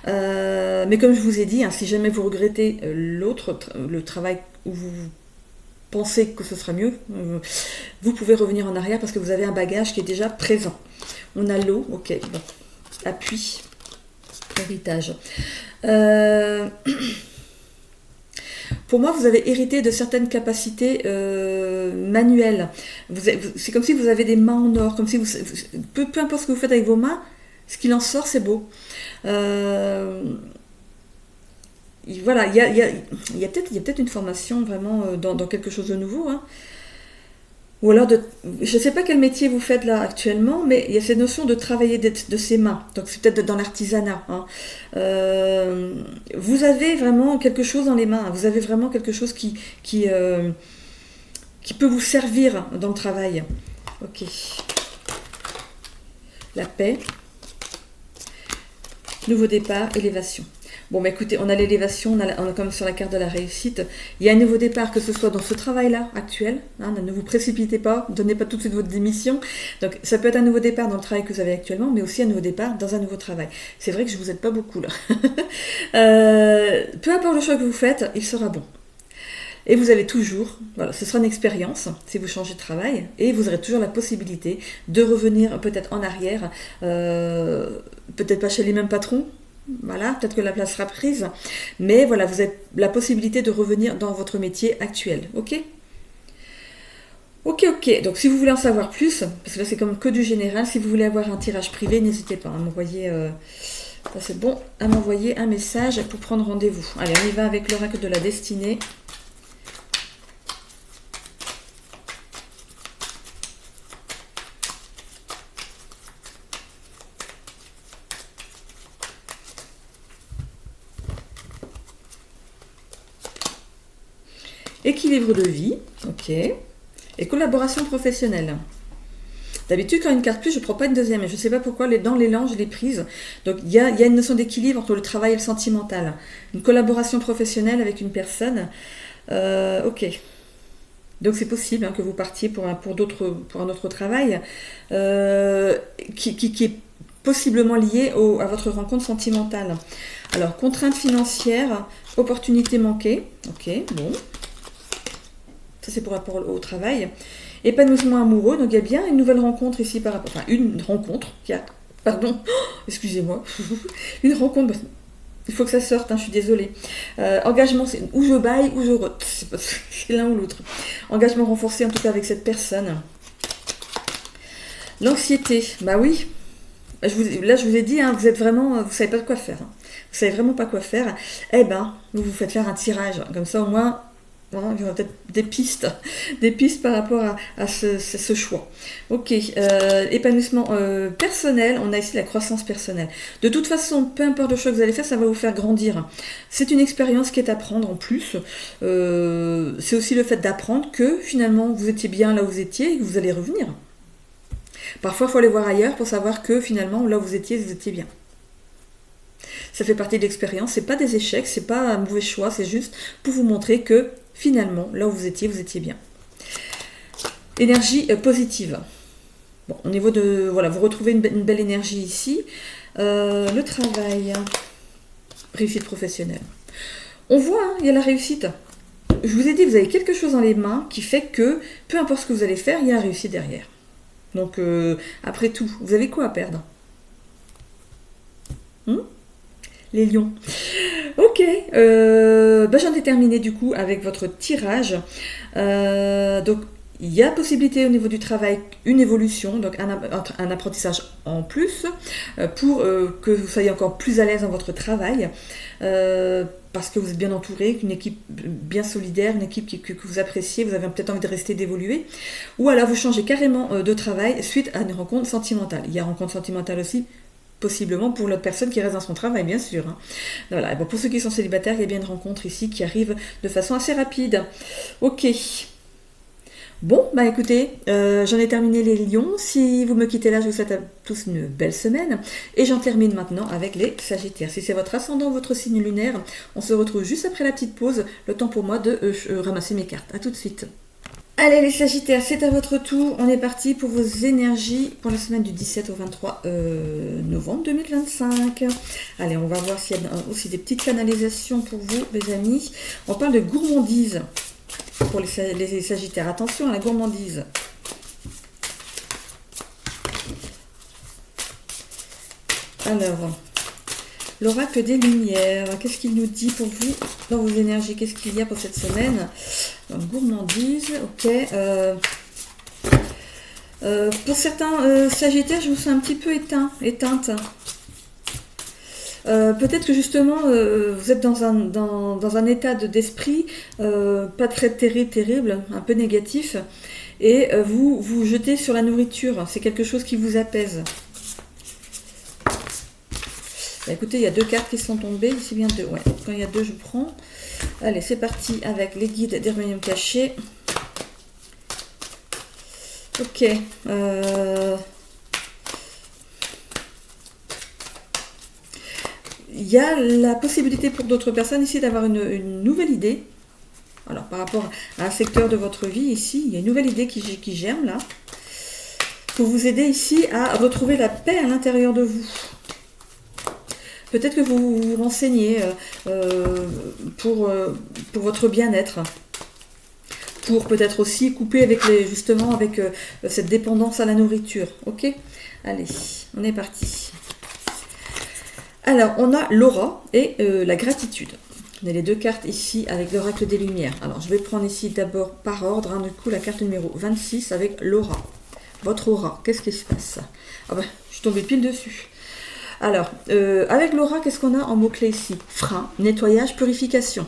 Mais comme je vous ai dit, hein, si jamais vous regrettez le travail où vous pensez que ce sera mieux, vous pouvez revenir en arrière parce que vous avez un bagage qui est déjà présent. On a l'eau, ok, bon. Appui, héritage. Pour moi, vous avez hérité de certaines capacités manuelles. C'est comme si vous avez des mains en or, comme si peu importe ce que vous faites avec vos mains, ce qu'il en sort, c'est beau. Voilà, il y a peut-être une formation vraiment dans quelque chose de nouveau. Hein. Ou alors, je ne sais pas quel métier vous faites là actuellement, mais il y a cette notion de travailler de ses mains. Donc c'est peut-être dans l'artisanat. Hein. Vous avez vraiment quelque chose dans les mains. Hein. Vous avez vraiment quelque chose qui peut vous servir dans le travail. Ok. La paix. Nouveau départ, élévation. Bon, bah écoutez, on a l'élévation, on a comme sur la carte de la réussite. Il y a un nouveau départ, que ce soit dans ce travail-là, actuel. Hein, ne vous précipitez pas, ne donnez pas tout de suite votre démission. Donc, ça peut être un nouveau départ dans le travail que vous avez actuellement, mais aussi un nouveau départ dans un nouveau travail. C'est vrai que je vous aide pas beaucoup, là. Peu importe le choix que vous faites, il sera bon. Et vous avez toujours, voilà, ce sera une expérience si vous changez de travail, et vous aurez toujours la possibilité de revenir peut-être en arrière, peut-être pas chez les mêmes patrons, voilà, peut-être que la place sera prise, mais voilà, vous avez la possibilité de revenir dans votre métier actuel, ok? Ok, donc si vous voulez en savoir plus, parce que là c'est comme que du général, si vous voulez avoir un tirage privé, n'hésitez pas à m'envoyer, ça c'est bon, à m'envoyer un message pour prendre rendez-vous. Allez, on y va avec l'oracle de la destinée. Équilibre de vie, ok. Et collaboration professionnelle. D'habitude, quand une carte plus, je ne prends pas une deuxième. Et je ne sais pas pourquoi, dans l'élan, je l'ai prise. Donc, il y a une notion d'équilibre entre le travail et le sentimental. Une collaboration professionnelle avec une personne. Ok. Donc, c'est possible hein, que vous partiez pour un autre travail qui est possiblement lié à votre rencontre sentimentale. Alors, contrainte financière, opportunité manquée. Ok, bon. Ça, c'est pour rapport au travail. Épanouissement amoureux. Donc, il y a bien une nouvelle rencontre ici par rapport... Enfin, une rencontre qui a... Pardon. Excusez-moi. Une rencontre... Il faut que ça sorte, hein, je suis désolée. Engagement, c'est où je baille, où je rote. C'est l'un ou l'autre. Engagement renforcé, en tout cas, avec cette personne. L'anxiété. Bah oui. Là, je vous ai dit, hein, vous êtes vraiment... Vous savez pas quoi faire. Hein. Vous savez vraiment pas quoi faire. Eh ben, vous vous faites faire un tirage. Comme ça, au moins... Il y aura peut-être des pistes par rapport à ce choix. Ok, épanouissement personnel, on a ici la croissance personnelle. De toute façon, peu importe le choix que vous allez faire, ça va vous faire grandir. C'est une expérience qui est à prendre en plus. C'est aussi le fait d'apprendre que finalement vous étiez bien là où vous étiez et que vous allez revenir. Parfois, il faut aller voir ailleurs pour savoir que finalement là où vous étiez bien. Ça fait partie de l'expérience, c'est pas des échecs, c'est pas un mauvais choix, c'est juste pour vous montrer que finalement, là où vous étiez bien. Énergie positive. Bon, au niveau de... Voilà, vous retrouvez une belle énergie ici. Le travail. Réussite professionnelle. On voit, hein, il y a la réussite. je vous ai dit, vous avez quelque chose dans les mains qui fait que, peu importe ce que vous allez faire, il y a la réussite derrière. Donc, après tout, vous avez quoi à perdre? Les lions. Ok, j'en ai terminé du coup avec votre tirage. Donc, il y a possibilité au niveau du travail, une évolution, donc un apprentissage en plus, pour que vous soyez encore plus à l'aise dans votre travail, parce que vous êtes bien entouré, une équipe bien solidaire, une équipe que vous appréciez, vous avez peut-être envie de rester, d'évoluer, ou alors vous changez carrément de travail suite à une rencontre sentimentale. Il y a rencontre sentimentale aussi, possiblement pour l'autre personne qui reste dans son travail, bien sûr. Voilà. Bon, pour ceux qui sont célibataires, il y a bien une rencontre ici qui arrive de façon assez rapide. Ok. Bon, écoutez, j'en ai terminé les lions. Si vous me quittez là, je vous souhaite à tous une belle semaine. Et j'en termine maintenant avec les sagittaires. Si c'est votre ascendant ou votre signe lunaire, on se retrouve juste après la petite pause. Le temps pour moi de ramasser mes cartes. A tout de suite. Allez les sagittaires, c'est à votre tour. On est parti pour vos énergies pour la semaine du 17 au 23 novembre 2025. Allez, on va voir s'il y a aussi des petites canalisations pour vous, mes amis. On parle de gourmandise. Pour les sagittaires, attention à la gourmandise. Alors, l'oracle des lumières, qu'est-ce qu'il nous dit pour vous dans vos énergies? Qu'est-ce qu'il y a pour cette semaine? Donc, gourmandise, ok. Pour certains sagittaires, je vous sens un petit peu éteinte. Peut-être que justement vous êtes dans un état d'esprit pas très terrible, un peu négatif, et vous vous jetez sur la nourriture. C'est quelque chose qui vous apaise. Écoutez, il y a 2 cartes qui sont tombées, ici bien 2. Ouais, quand il y a 2, je prends. Allez, c'est parti avec les guides des royaumes cachés. Ok. Il y a la possibilité pour d'autres personnes ici d'avoir une nouvelle idée. Alors, par rapport à un secteur de votre vie ici, il y a une nouvelle idée qui germe là, pour vous aider ici à retrouver la paix à l'intérieur de vous. Peut-être que vous vous renseignez pour votre bien-être. Pour peut-être aussi couper avec justement avec cette dépendance à la nourriture. Ok? Allez, on est parti. Alors, on a l'aura et la gratitude. On a les 2 cartes ici avec l'oracle des lumières. Alors, je vais prendre ici d'abord par ordre, du coup, la carte numéro 26 avec l'aura. Votre aura, qu'est-ce qui se passe? Ah je suis tombée pile dessus. Alors, avec l'aura, qu'est-ce qu'on a en mots-clés ici? Frein, nettoyage, purification.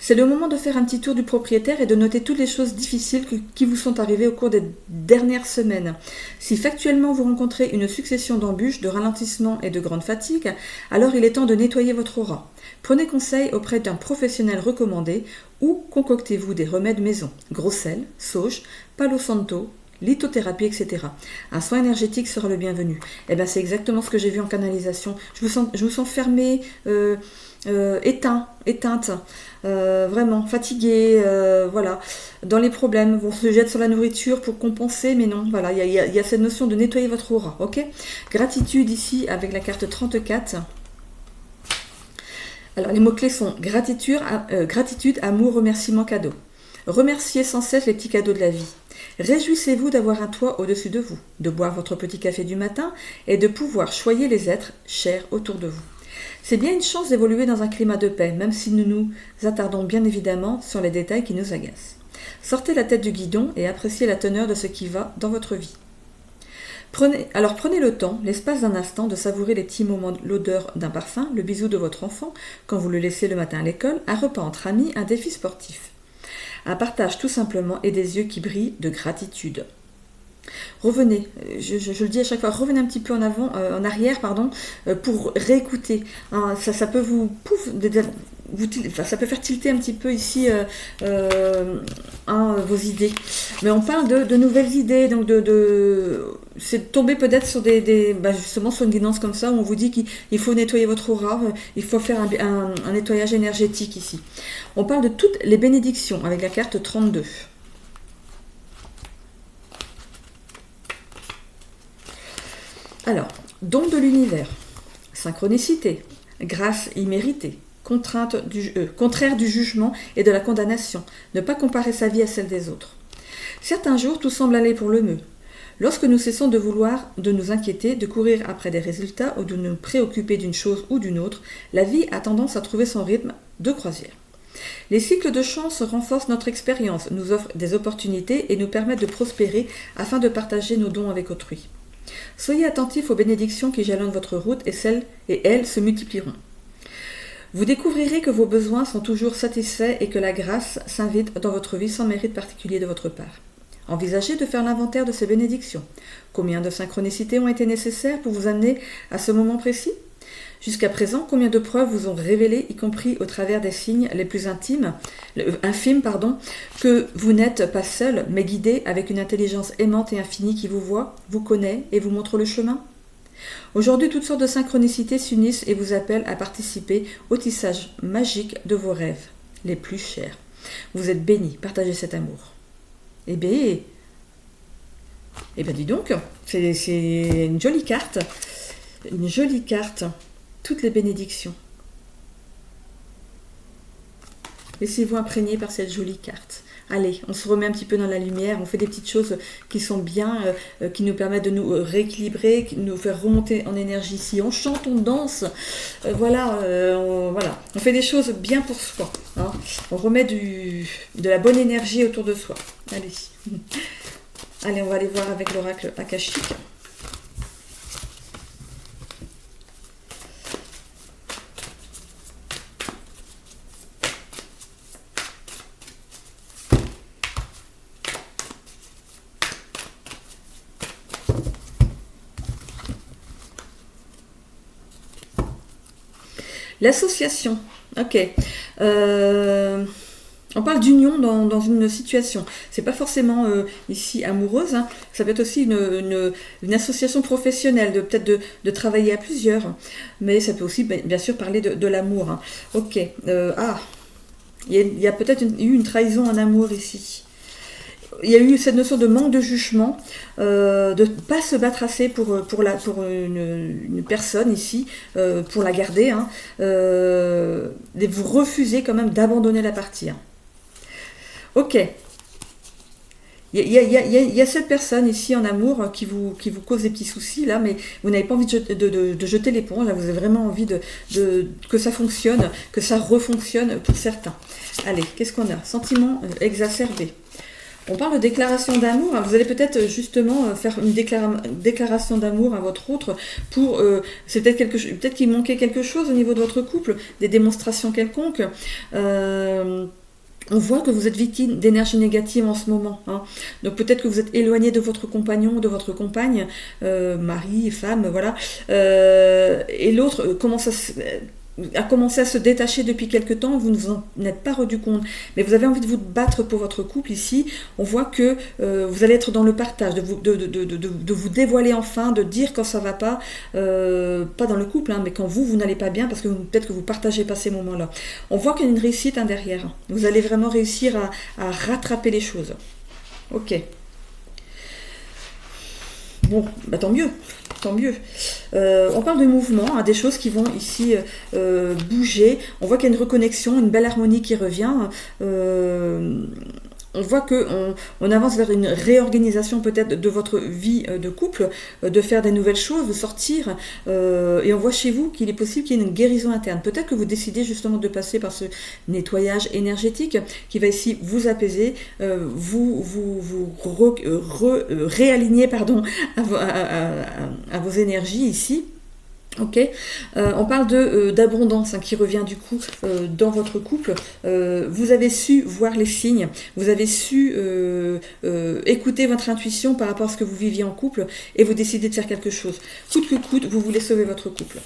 C'est le moment de faire un petit tour du propriétaire et de noter toutes les choses difficiles qui vous sont arrivées au cours des dernières semaines. Si factuellement vous rencontrez une succession d'embûches, de ralentissements et de grandes fatigues, alors il est temps de nettoyer votre aura. Prenez conseil auprès d'un professionnel recommandé ou concoctez-vous des remèdes maison. Gros sel, sauge, palo santo, lithothérapie, etc. Un soin énergétique sera le bienvenu. Eh bien, c'est exactement ce que j'ai vu en canalisation. Je me sens fermée, éteinte, vraiment fatiguée, voilà, dans les problèmes. On se jette sur la nourriture pour compenser, mais non, voilà, il y a cette notion de nettoyer votre aura, ok? Gratitude ici avec la carte 34. Alors, les mots-clés sont gratitude, amour, remerciement, cadeau. Remerciez sans cesse les petits cadeaux de la vie. Réjouissez-vous d'avoir un toit au-dessus de vous, de boire votre petit café du matin et de pouvoir choyer les êtres chers autour de vous. C'est bien une chance d'évoluer dans un climat de paix, même si nous nous attardons bien évidemment sur les détails qui nous agacent. Sortez la tête du guidon et appréciez la teneur de ce qui va dans votre vie. Prenez le temps, l'espace d'un instant, de savourer les petits moments, l'odeur d'un parfum, le bisou de votre enfant quand vous le laissez le matin à l'école, un repas entre amis, un défi sportif. Un partage tout simplement et des yeux qui brillent de gratitude. Revenez, je le dis à chaque fois, revenez un petit peu en arrière, pour réécouter. Hein, ça peut ça peut faire tilter un petit peu ici vos idées. Mais on parle de nouvelles idées, donc c'est tomber peut-être sur justement sur une guidance comme ça où on vous dit qu'il faut nettoyer votre aura, il faut faire un nettoyage énergétique ici. On parle de toutes les bénédictions avec la carte 32. Alors, don de l'univers, synchronicité, grâce imméritée, contraire du jugement et de la condamnation. Ne pas comparer sa vie à celle des autres. Certains jours, tout semble aller pour le mieux. Lorsque nous cessons de vouloir, de nous inquiéter, de courir après des résultats ou de nous préoccuper d'une chose ou d'une autre, la vie a tendance à trouver son rythme de croisière. Les cycles de chance renforcent notre expérience, nous offrent des opportunités et nous permettent de prospérer afin de partager nos dons avec autrui. Soyez attentifs aux bénédictions qui jalonnent votre route et elles se multiplieront. Vous découvrirez que vos besoins sont toujours satisfaits et que la grâce s'invite dans votre vie sans mérite particulier de votre part. Envisagez de faire l'inventaire de ces bénédictions. Combien de synchronicités ont été nécessaires pour vous amener à ce moment précis ? Jusqu'à présent, combien de preuves vous ont révélé, y compris au travers des signes les plus infimes, que vous n'êtes pas seul, mais guidé avec une intelligence aimante et infinie qui vous voit, vous connaît et vous montre le chemin ? Aujourd'hui, toutes sortes de synchronicités s'unissent et vous appellent à participer au tissage magique de vos rêves, les plus chers. Vous êtes bénis, partagez cet amour. Eh bien, dis donc, c'est une jolie carte. Une jolie carte. Toutes les bénédictions. Laissez-vous imprégner par cette jolie carte. Allez, on se remet un petit peu dans la lumière, on fait des petites choses qui sont bien, qui nous permettent de nous rééquilibrer, qui nous faire remonter en énergie. Si on chante, on danse, voilà. On fait des choses bien pour soi. Hein. On remet de la bonne énergie autour de soi. Allez. Allez, on va aller voir avec l'oracle akashique. L'association, ok. On parle d'union dans une situation. C'est pas forcément ici amoureuse, hein. Ça peut être aussi une association professionnelle, peut-être de travailler à plusieurs. Mais ça peut aussi bien sûr parler de l'amour. Hein. Ok. Il y a peut-être eu une trahison en amour ici. Il y a eu cette notion de manque de jugement, de ne pas se battre assez pour une personne ici, pour la garder, hein, et vous refusez quand même d'abandonner la partie. Hein. Ok. Il y a cette personne ici en amour qui vous cause des petits soucis, là, mais vous n'avez pas envie de jeter l'éponge, là, vous avez vraiment envie que ça fonctionne, que ça refonctionne pour certains. Allez, qu'est-ce qu'on a ? Sentiment exacerbé. On parle de déclaration d'amour. Vous allez peut-être justement faire une déclaration d'amour à votre autre pour... c'est peut-être qu'il manquait quelque chose au niveau de votre couple, des démonstrations quelconques. On voit que vous êtes victime d'énergie négative en ce moment. Hein. Donc peut-être que vous êtes éloigné de votre compagnon, de votre compagne, mari, femme, voilà. Et l'autre a commencé à se détacher depuis quelque temps, vous ne vous en êtes pas rendu compte, mais vous avez envie de vous battre pour votre couple ici. On voit que vous allez être dans le partage, de vous dévoiler enfin, de dire quand ça va pas dans le couple, hein, mais quand vous n'allez pas bien, parce que peut-être que vous partagez pas ces moments-là. On voit qu'il y a une réussite derrière. Vous allez vraiment réussir à rattraper les choses. Ok. Bon, tant mieux. Tant mieux. On parle de mouvement, hein, des choses qui vont ici bouger. On voit qu'il y a une reconnexion, une belle harmonie qui revient. On voit qu'on avance vers une réorganisation peut-être de votre vie de couple, de faire des nouvelles choses, de sortir. Et on voit chez vous qu'il est possible qu'il y ait une guérison interne. Peut-être que vous décidez justement de passer par ce nettoyage énergétique qui va ici vous apaiser, vous réaligner à vos énergies ici. Ok, on parle d'abondance, hein, qui revient du coup dans votre couple. Vous avez su voir les signes, vous avez su écouter votre intuition par rapport à ce que vous viviez en couple et vous décidez de faire quelque chose. Coûte que coûte, vous voulez sauver votre couple.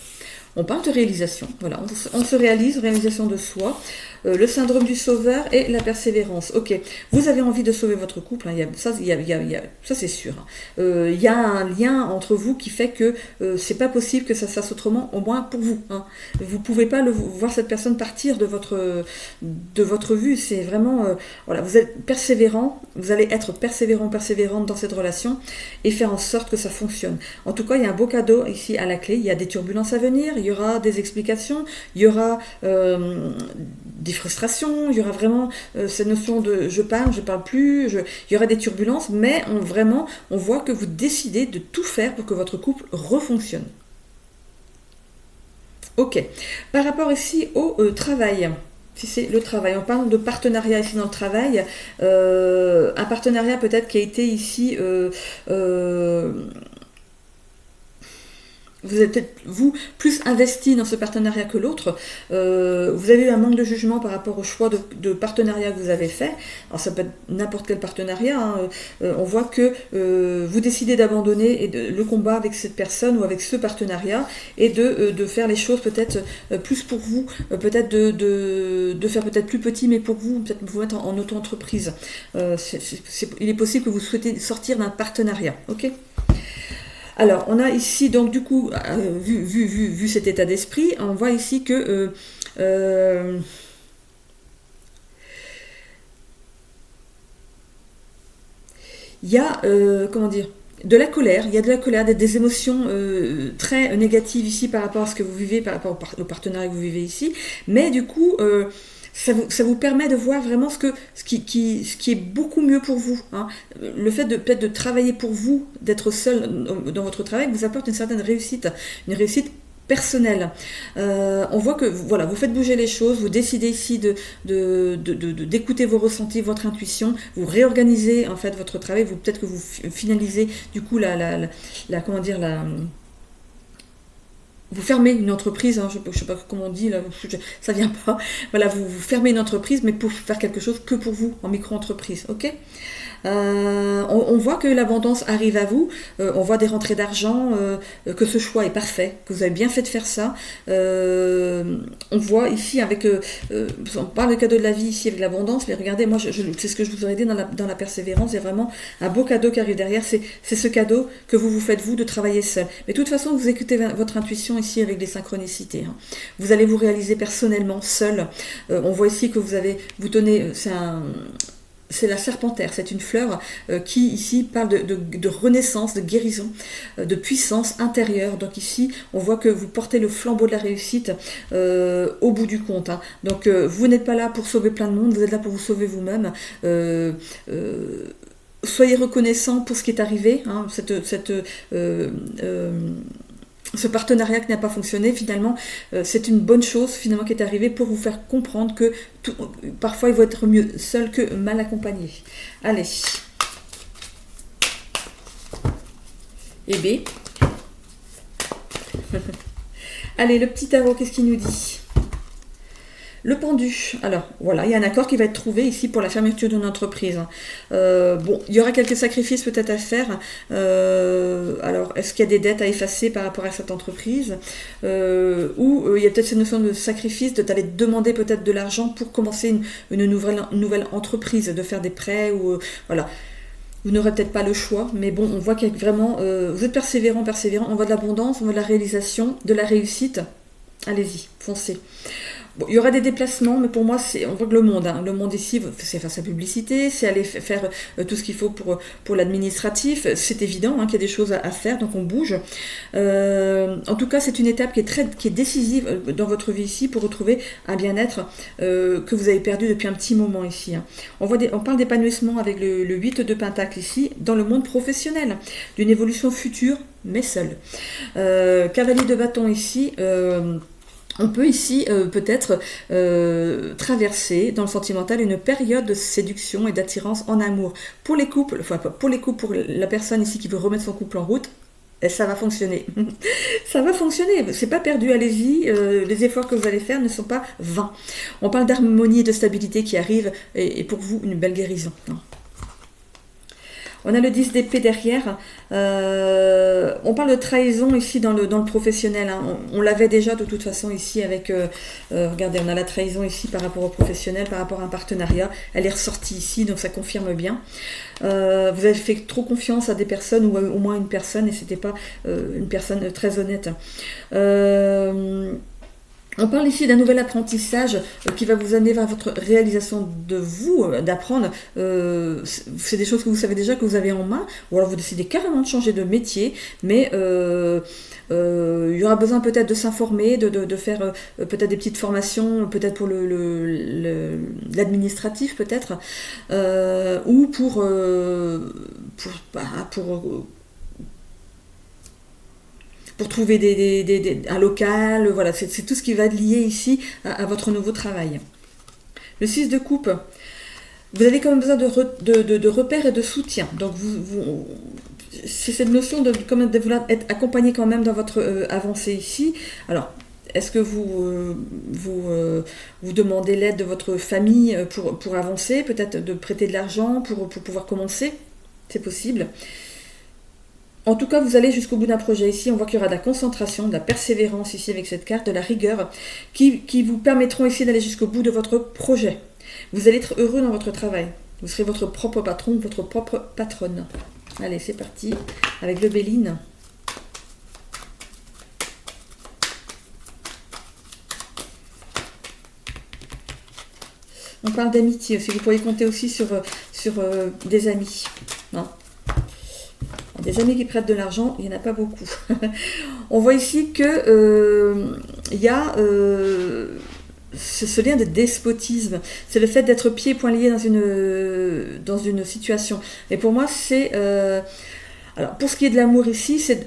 On parle de réalisation, voilà, on se réalisation de soi. le syndrome du sauveur et la persévérance. Ok, vous avez envie de sauver votre couple, hein, ça c'est sûr. Il y a un lien entre vous qui fait que c'est pas possible que ça se fasse autrement, au moins pour vous. Hein. Vous pouvez pas voir cette personne partir de votre vue. C'est vraiment, voilà, vous êtes persévérant, vous allez être persévérante dans cette relation et faire en sorte que ça fonctionne. En tout cas, il y a un beau cadeau ici à la clé. Il y a des turbulences à venir, il y aura des explications, il y aura des frustrations, il y aura vraiment cette notion de je parle plus, il y aura des turbulences, mais on voit que vous décidez de tout faire pour que votre couple refonctionne. Ok. Par rapport ici au travail. Si c'est le travail, on parle de partenariat ici dans le travail, un partenariat peut-être qui a été ici, vous êtes peut-être, vous, plus investi dans ce partenariat que l'autre. Vous avez eu un manque de jugement par rapport au choix de partenariat que vous avez fait. Alors ça peut être n'importe quel partenariat. Hein. On voit que vous décidez d'abandonner le combat avec cette personne ou avec ce partenariat et de faire les choses peut-être plus pour vous, peut-être de faire peut-être plus petit mais pour vous, peut-être vous mettre en auto-entreprise. Il est possible que vous souhaitez sortir d'un partenariat. Ok ? Alors, on a ici, donc du coup, vu cet état d'esprit, on voit ici que il y a, comment dire, de la colère, il y a de la colère, des émotions très négatives ici par rapport à ce que vous vivez, par rapport au partenariat que vous vivez ici, mais du coup... ça vous permet de voir vraiment ce qui est beaucoup mieux pour vous. Hein. Le fait peut-être de travailler pour vous, d'être seul dans votre travail, vous apporte une certaine réussite, une réussite personnelle. On voit que voilà, vous faites bouger les choses, vous décidez ici d'écouter vos ressentis, votre intuition, vous réorganisez en fait votre travail, peut-être que vous finalisez du coup comment dire vous fermez une entreprise, hein, je ne sais pas comment on dit, là, ça vient pas. Voilà, vous fermez une entreprise, mais pour faire quelque chose que pour vous, en micro-entreprise, ok ? On voit que l'abondance arrive à vous, on voit des rentrées d'argent, que ce choix est parfait, que vous avez bien fait de faire ça. On voit ici on parle de cadeau de la vie ici avec l'abondance, mais regardez, moi c'est ce que je vous aurais dit dans la persévérance, il y a vraiment un beau cadeau qui arrive derrière, c'est ce cadeau que vous faites vous de travailler seul. Mais de toute façon, vous écoutez votre intuition ici avec des synchronicités. Hein. Vous allez vous réaliser personnellement seul. On voit ici que vous tenez, c'est la serpentaire, c'est une fleur qui ici parle de renaissance, de guérison, de puissance intérieure. Donc ici, on voit que vous portez le flambeau de la réussite au bout du compte. Hein. Donc vous n'êtes pas là pour sauver plein de monde, vous êtes là pour vous sauver vous-même. Soyez reconnaissant pour ce qui est arrivé, hein, ce partenariat qui n'a pas fonctionné, finalement, c'est une bonne chose finalement qui est arrivée pour vous faire comprendre que parfois il vaut être mieux seul que mal accompagné. Allez. Et B. Allez, le petit tarot, qu'est-ce qu'il nous dit ? Le pendu. Alors, voilà, il y a un accord qui va être trouvé ici pour la fermeture d'une entreprise. Bon, il y aura quelques sacrifices peut-être à faire. Alors, est-ce qu'il y a des dettes à effacer par rapport à cette entreprise ou il y a peut-être cette notion de sacrifice, d'aller demander peut-être de l'argent pour commencer une nouvelle entreprise, de faire des prêts ou voilà. Vous n'aurez peut-être pas le choix, mais bon, on voit qu'il y a vraiment... vous êtes persévérant, on voit de l'abondance, on voit de la réalisation, de la réussite. Allez-y, foncez. Bon, il y aura des déplacements, mais pour moi, on voit que le monde ici, c'est faire sa publicité, c'est aller faire tout ce qu'il faut pour l'administratif. C'est évident qu'il y a des choses à faire, donc on bouge. En tout cas, c'est une étape qui est décisive dans votre vie ici pour retrouver un bien-être que vous avez perdu depuis un petit moment ici. Hein. On parle d'épanouissement avec le 8 de Pentacle ici, dans le monde professionnel, d'une évolution future, mais seule. Cavalier de bâton ici... on peut ici peut-être traverser dans le sentimental une période de séduction et d'attirance en amour. Pour les couples, pour la personne ici qui veut remettre son couple en route, ça va fonctionner. Ça va fonctionner, c'est pas perdu, allez-y, les efforts que vous allez faire ne sont pas vains. On parle d'harmonie et de stabilité qui arrive et pour vous une belle guérison. On a le 10 d'épée derrière. On parle de trahison ici dans le professionnel. Hein. On l'avait déjà de toute façon ici avec... regardez, on a la trahison ici par rapport au professionnel, par rapport à un partenariat. Elle est ressortie ici, donc ça confirme bien. Vous avez fait trop confiance à des personnes ou au moins une personne et c'était pas une personne très honnête. On parle ici d'un nouvel apprentissage qui va vous amener vers votre réalisation de vous, d'apprendre. C'est des choses que vous savez déjà, que vous avez en main, ou alors vous décidez carrément de changer de métier, mais il y aura besoin peut-être de s'informer, de faire peut-être des petites formations, peut-être pour l'administratif peut-être, ou pour trouver un local, voilà, c'est tout ce qui va être lié ici à votre nouveau travail. Le 6 de coupe, vous avez quand même besoin de repères et de soutien. Donc c'est cette notion de vouloir être accompagné quand même dans votre avancée ici. Alors, est-ce que vous demandez l'aide de votre famille pour avancer, peut-être de prêter de l'argent pour pouvoir commencer? C'est possible. En tout cas, vous allez jusqu'au bout d'un projet ici. On voit qu'il y aura de la concentration, de la persévérance ici avec cette carte, de la rigueur, qui vous permettront ici d'aller jusqu'au bout de votre projet. Vous allez être heureux dans votre travail. Vous serez votre propre patron, votre propre patronne. Allez, c'est parti avec le Béline. On parle d'amitié aussi. Vous pourriez compter aussi sur des amis. Non ? Des amis qui prêtent de l'argent, il n'y en a pas beaucoup. On voit ici que il y a ce lien de despotisme. C'est le fait d'être pieds et poings liés dans une situation. Et pour moi, c'est... alors, pour ce qui est de l'amour ici, c'est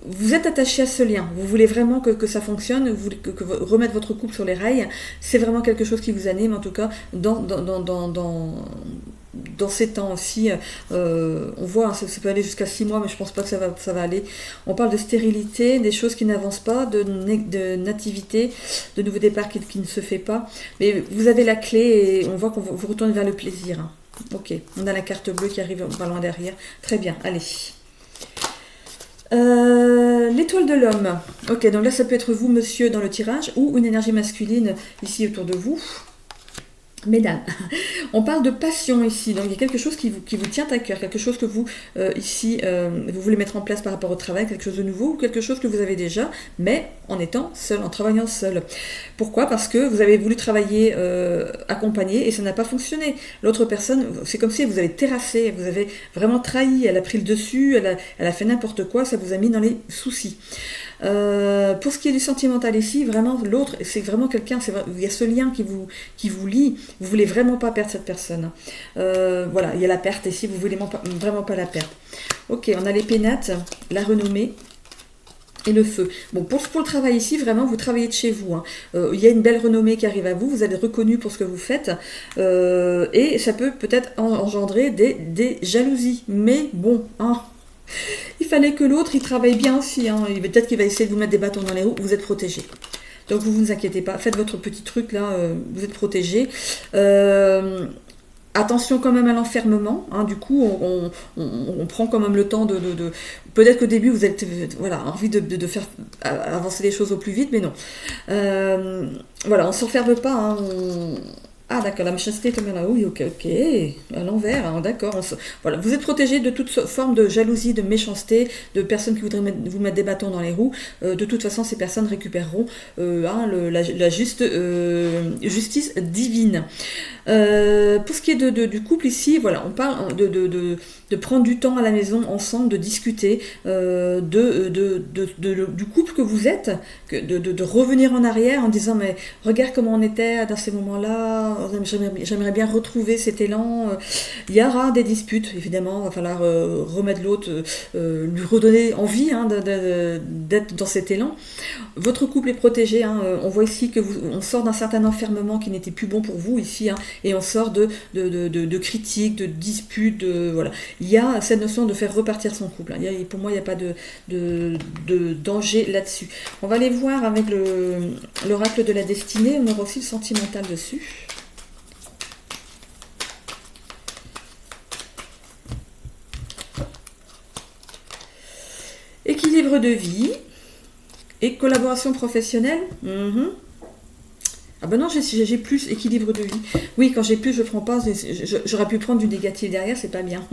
vous êtes attaché à ce lien. Vous voulez vraiment que ça fonctionne, vous voulez remettre votre couple sur les rails. C'est vraiment quelque chose qui vous anime, en tout cas, dans ces temps aussi, on voit, hein, ça peut aller jusqu'à 6 mois, mais je pense pas que ça va aller. On parle de stérilité, des choses qui n'avancent pas, de nativité, de nouveau départ qui ne se fait pas. Mais vous avez la clé et on voit qu'on vous retourne vers le plaisir. Hein. Ok, on a la carte bleue qui arrive pas loin derrière. Très bien, allez. L'étoile de l'homme. Ok, donc là ça peut être vous, monsieur, dans le tirage, ou une énergie masculine ici autour de vous. Mesdames, on parle de passion ici, donc il y a quelque chose qui vous tient à cœur, quelque chose que vous, ici, vous voulez mettre en place par rapport au travail, quelque chose de nouveau, ou quelque chose que vous avez déjà, mais en étant seul, en travaillant seul. Pourquoi? Parce que vous avez voulu travailler accompagné et ça n'a pas fonctionné. L'autre personne, c'est comme si vous avez terrassé, vous avez vraiment trahi, elle a pris le dessus, elle a fait n'importe quoi, ça vous a mis dans les soucis. Pour ce qui est du sentimental ici, vraiment l'autre, c'est vraiment quelqu'un, il y a ce lien qui vous lie, vous voulez vraiment pas perdre cette personne. Voilà, il y a la perte ici, vous voulez vraiment pas la perdre. Ok, on a les pénates, la renommée et le feu. Bon, pour le travail ici, vraiment, vous travaillez de chez vous. Hein. Il y a une belle renommée qui arrive à vous, vous êtes reconnu pour ce que vous faites, et ça peut peut-être engendrer des jalousies. Mais bon, hein, il fallait que l'autre, il travaille bien aussi. Hein. Peut-être qu'il va essayer de vous mettre des bâtons dans les roues. Vous êtes protégé. Donc vous vous inquiétez pas. Faites votre petit truc là. Vous êtes protégé. Attention quand même à l'enfermement. Hein. Du coup, on prend quand même le temps de peut-être qu'au début, vous avez envie de faire avancer les choses au plus vite, mais non. Voilà, on ne s'enferme pas. Hein. Ah d'accord, la méchanceté est tombée là. Oui, ok, à l'envers, hein, d'accord. Voilà, vous êtes protégé de toute forme de jalousie, de méchanceté, de personnes qui voudraient vous mettre des bâtons dans les roues. De toute façon, ces personnes récupéreront la juste justice divine. Pour ce qui est du couple ici, voilà, on parle de prendre du temps à la maison ensemble, de discuter du couple que vous êtes, de revenir en arrière en disant mais regarde comment on était dans ces moments-là, j'aimerais bien retrouver cet élan. Il y aura des disputes, évidemment, il va falloir remettre l'autre, lui redonner envie d'être dans cet élan. Votre couple est protégé, hein, on voit ici on sort d'un certain enfermement qui n'était plus bon pour vous ici, hein, et on sort de critiques, de disputes, voilà. Il y a cette notion de faire repartir son couple. Hein. Pour moi, il n'y a pas de danger là-dessus. On va aller voir avec l'oracle de la destinée, on aura aussi le sentimental dessus. équilibre de vie et collaboration professionnelle. Ah ben non, j'ai plus équilibre de vie. Oui, quand j'ai plus, je prends pas. J'aurais pu prendre du négatif derrière, c'est pas bien.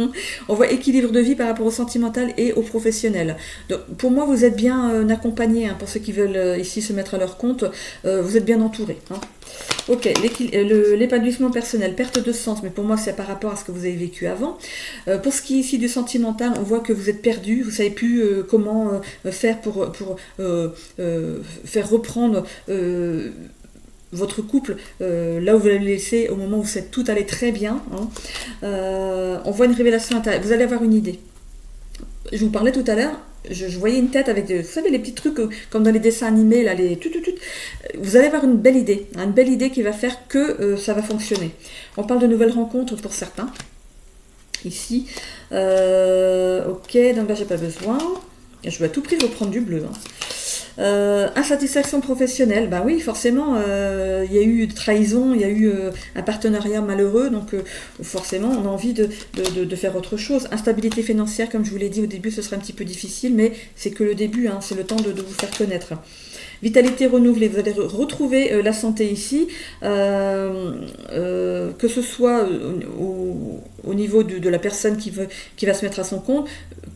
On voit équilibre de vie par rapport au sentimental et au professionnel. Donc, pour moi, vous êtes bien accompagné. Hein, pour ceux qui veulent ici se mettre à leur compte, vous êtes bien entouré. Hein. Ok, l'épanouissement personnel, perte de sens, mais pour moi c'est par rapport à ce que vous avez vécu avant. Pour ce qui est ici du sentimental, on voit que vous êtes perdu, vous ne savez plus comment faire pour faire reprendre votre couple là où vous l'avez laissé au moment où tout allait très bien. Hein. On voit une révélation intérieure, vous allez avoir une idée. Je vous parlais tout à l'heure, je voyais une tête avec, vous savez, les petits trucs comme dans les dessins animés, là, vous allez avoir une belle idée qui va faire que ça va fonctionner. On parle de nouvelles rencontres pour certains, ici. Ok, donc là, j'ai pas besoin. Je vais à tout prix reprendre du bleu. Hein. Insatisfaction professionnelle, bah oui, forcément, il y a eu trahison, il y a eu un partenariat malheureux, donc forcément, on a envie de faire autre chose. Instabilité financière, comme je vous l'ai dit au début, ce sera un petit peu difficile, mais c'est que le début, hein, c'est le temps de vous faire connaître. Vitalité renouvelée, vous allez retrouver la santé ici, que ce soit au niveau de la personne qui va se mettre à son compte,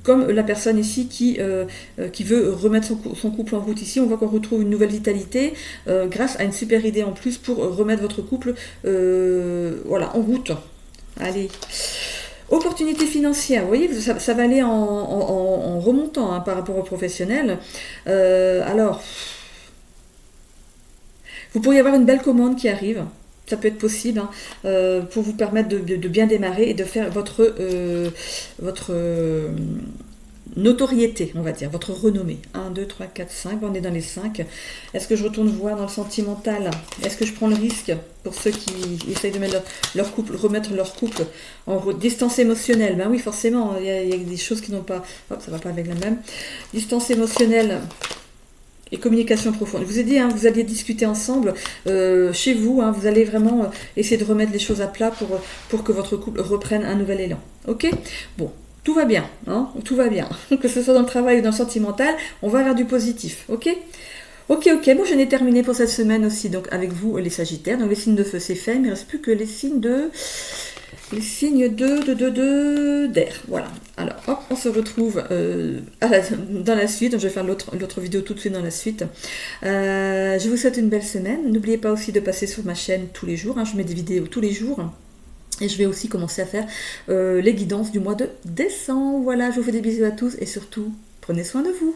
comme la personne ici qui veut remettre son couple en route ici. On voit qu'on retrouve une nouvelle vitalité grâce à une super idée en plus pour remettre votre couple en route. Allez. Opportunité financière, vous voyez, ça va aller en remontant hein, par rapport au professionnel. Alors, vous pourriez avoir une belle commande qui arrive, ça peut être possible, hein, pour vous permettre de bien démarrer et de faire votre notoriété, on va dire, votre renommée. 1, 2, 3, 4, 5, on est dans les 5. Est-ce que je retourne voir dans le sentimental? Est-ce que je prends le risque pour ceux qui essayent de mettre leur couple, remettre leur couple en distance émotionnelle? Ben oui, forcément, il y a des choses qui n'ont pas... Hop, ça va pas avec la même. Distance émotionnelle... et communication profonde. Je vous ai dit, hein, vous alliez discuter ensemble chez vous, hein, vous allez vraiment essayer de remettre les choses à plat pour que votre couple reprenne un nouvel élan. Ok? Bon, tout va bien, hein, tout va bien. Que ce soit dans le travail ou dans le sentimental, on va vers du positif. Ok? Ok, bon, je n'ai terminé pour cette semaine aussi, donc avec vous, les Sagittaires. Donc les signes de feu, c'est fait, mais il ne reste plus que les signes d'air. Voilà. Alors, hop, on se retrouve dans la suite. Je vais faire l'autre vidéo tout de suite dans la suite. Je vous souhaite une belle semaine. N'oubliez pas aussi de passer sur ma chaîne tous les jours. Hein, je mets des vidéos tous les jours. Et je vais aussi commencer à faire les guidances du mois de décembre. Voilà, je vous fais des bisous à tous et surtout, prenez soin de vous.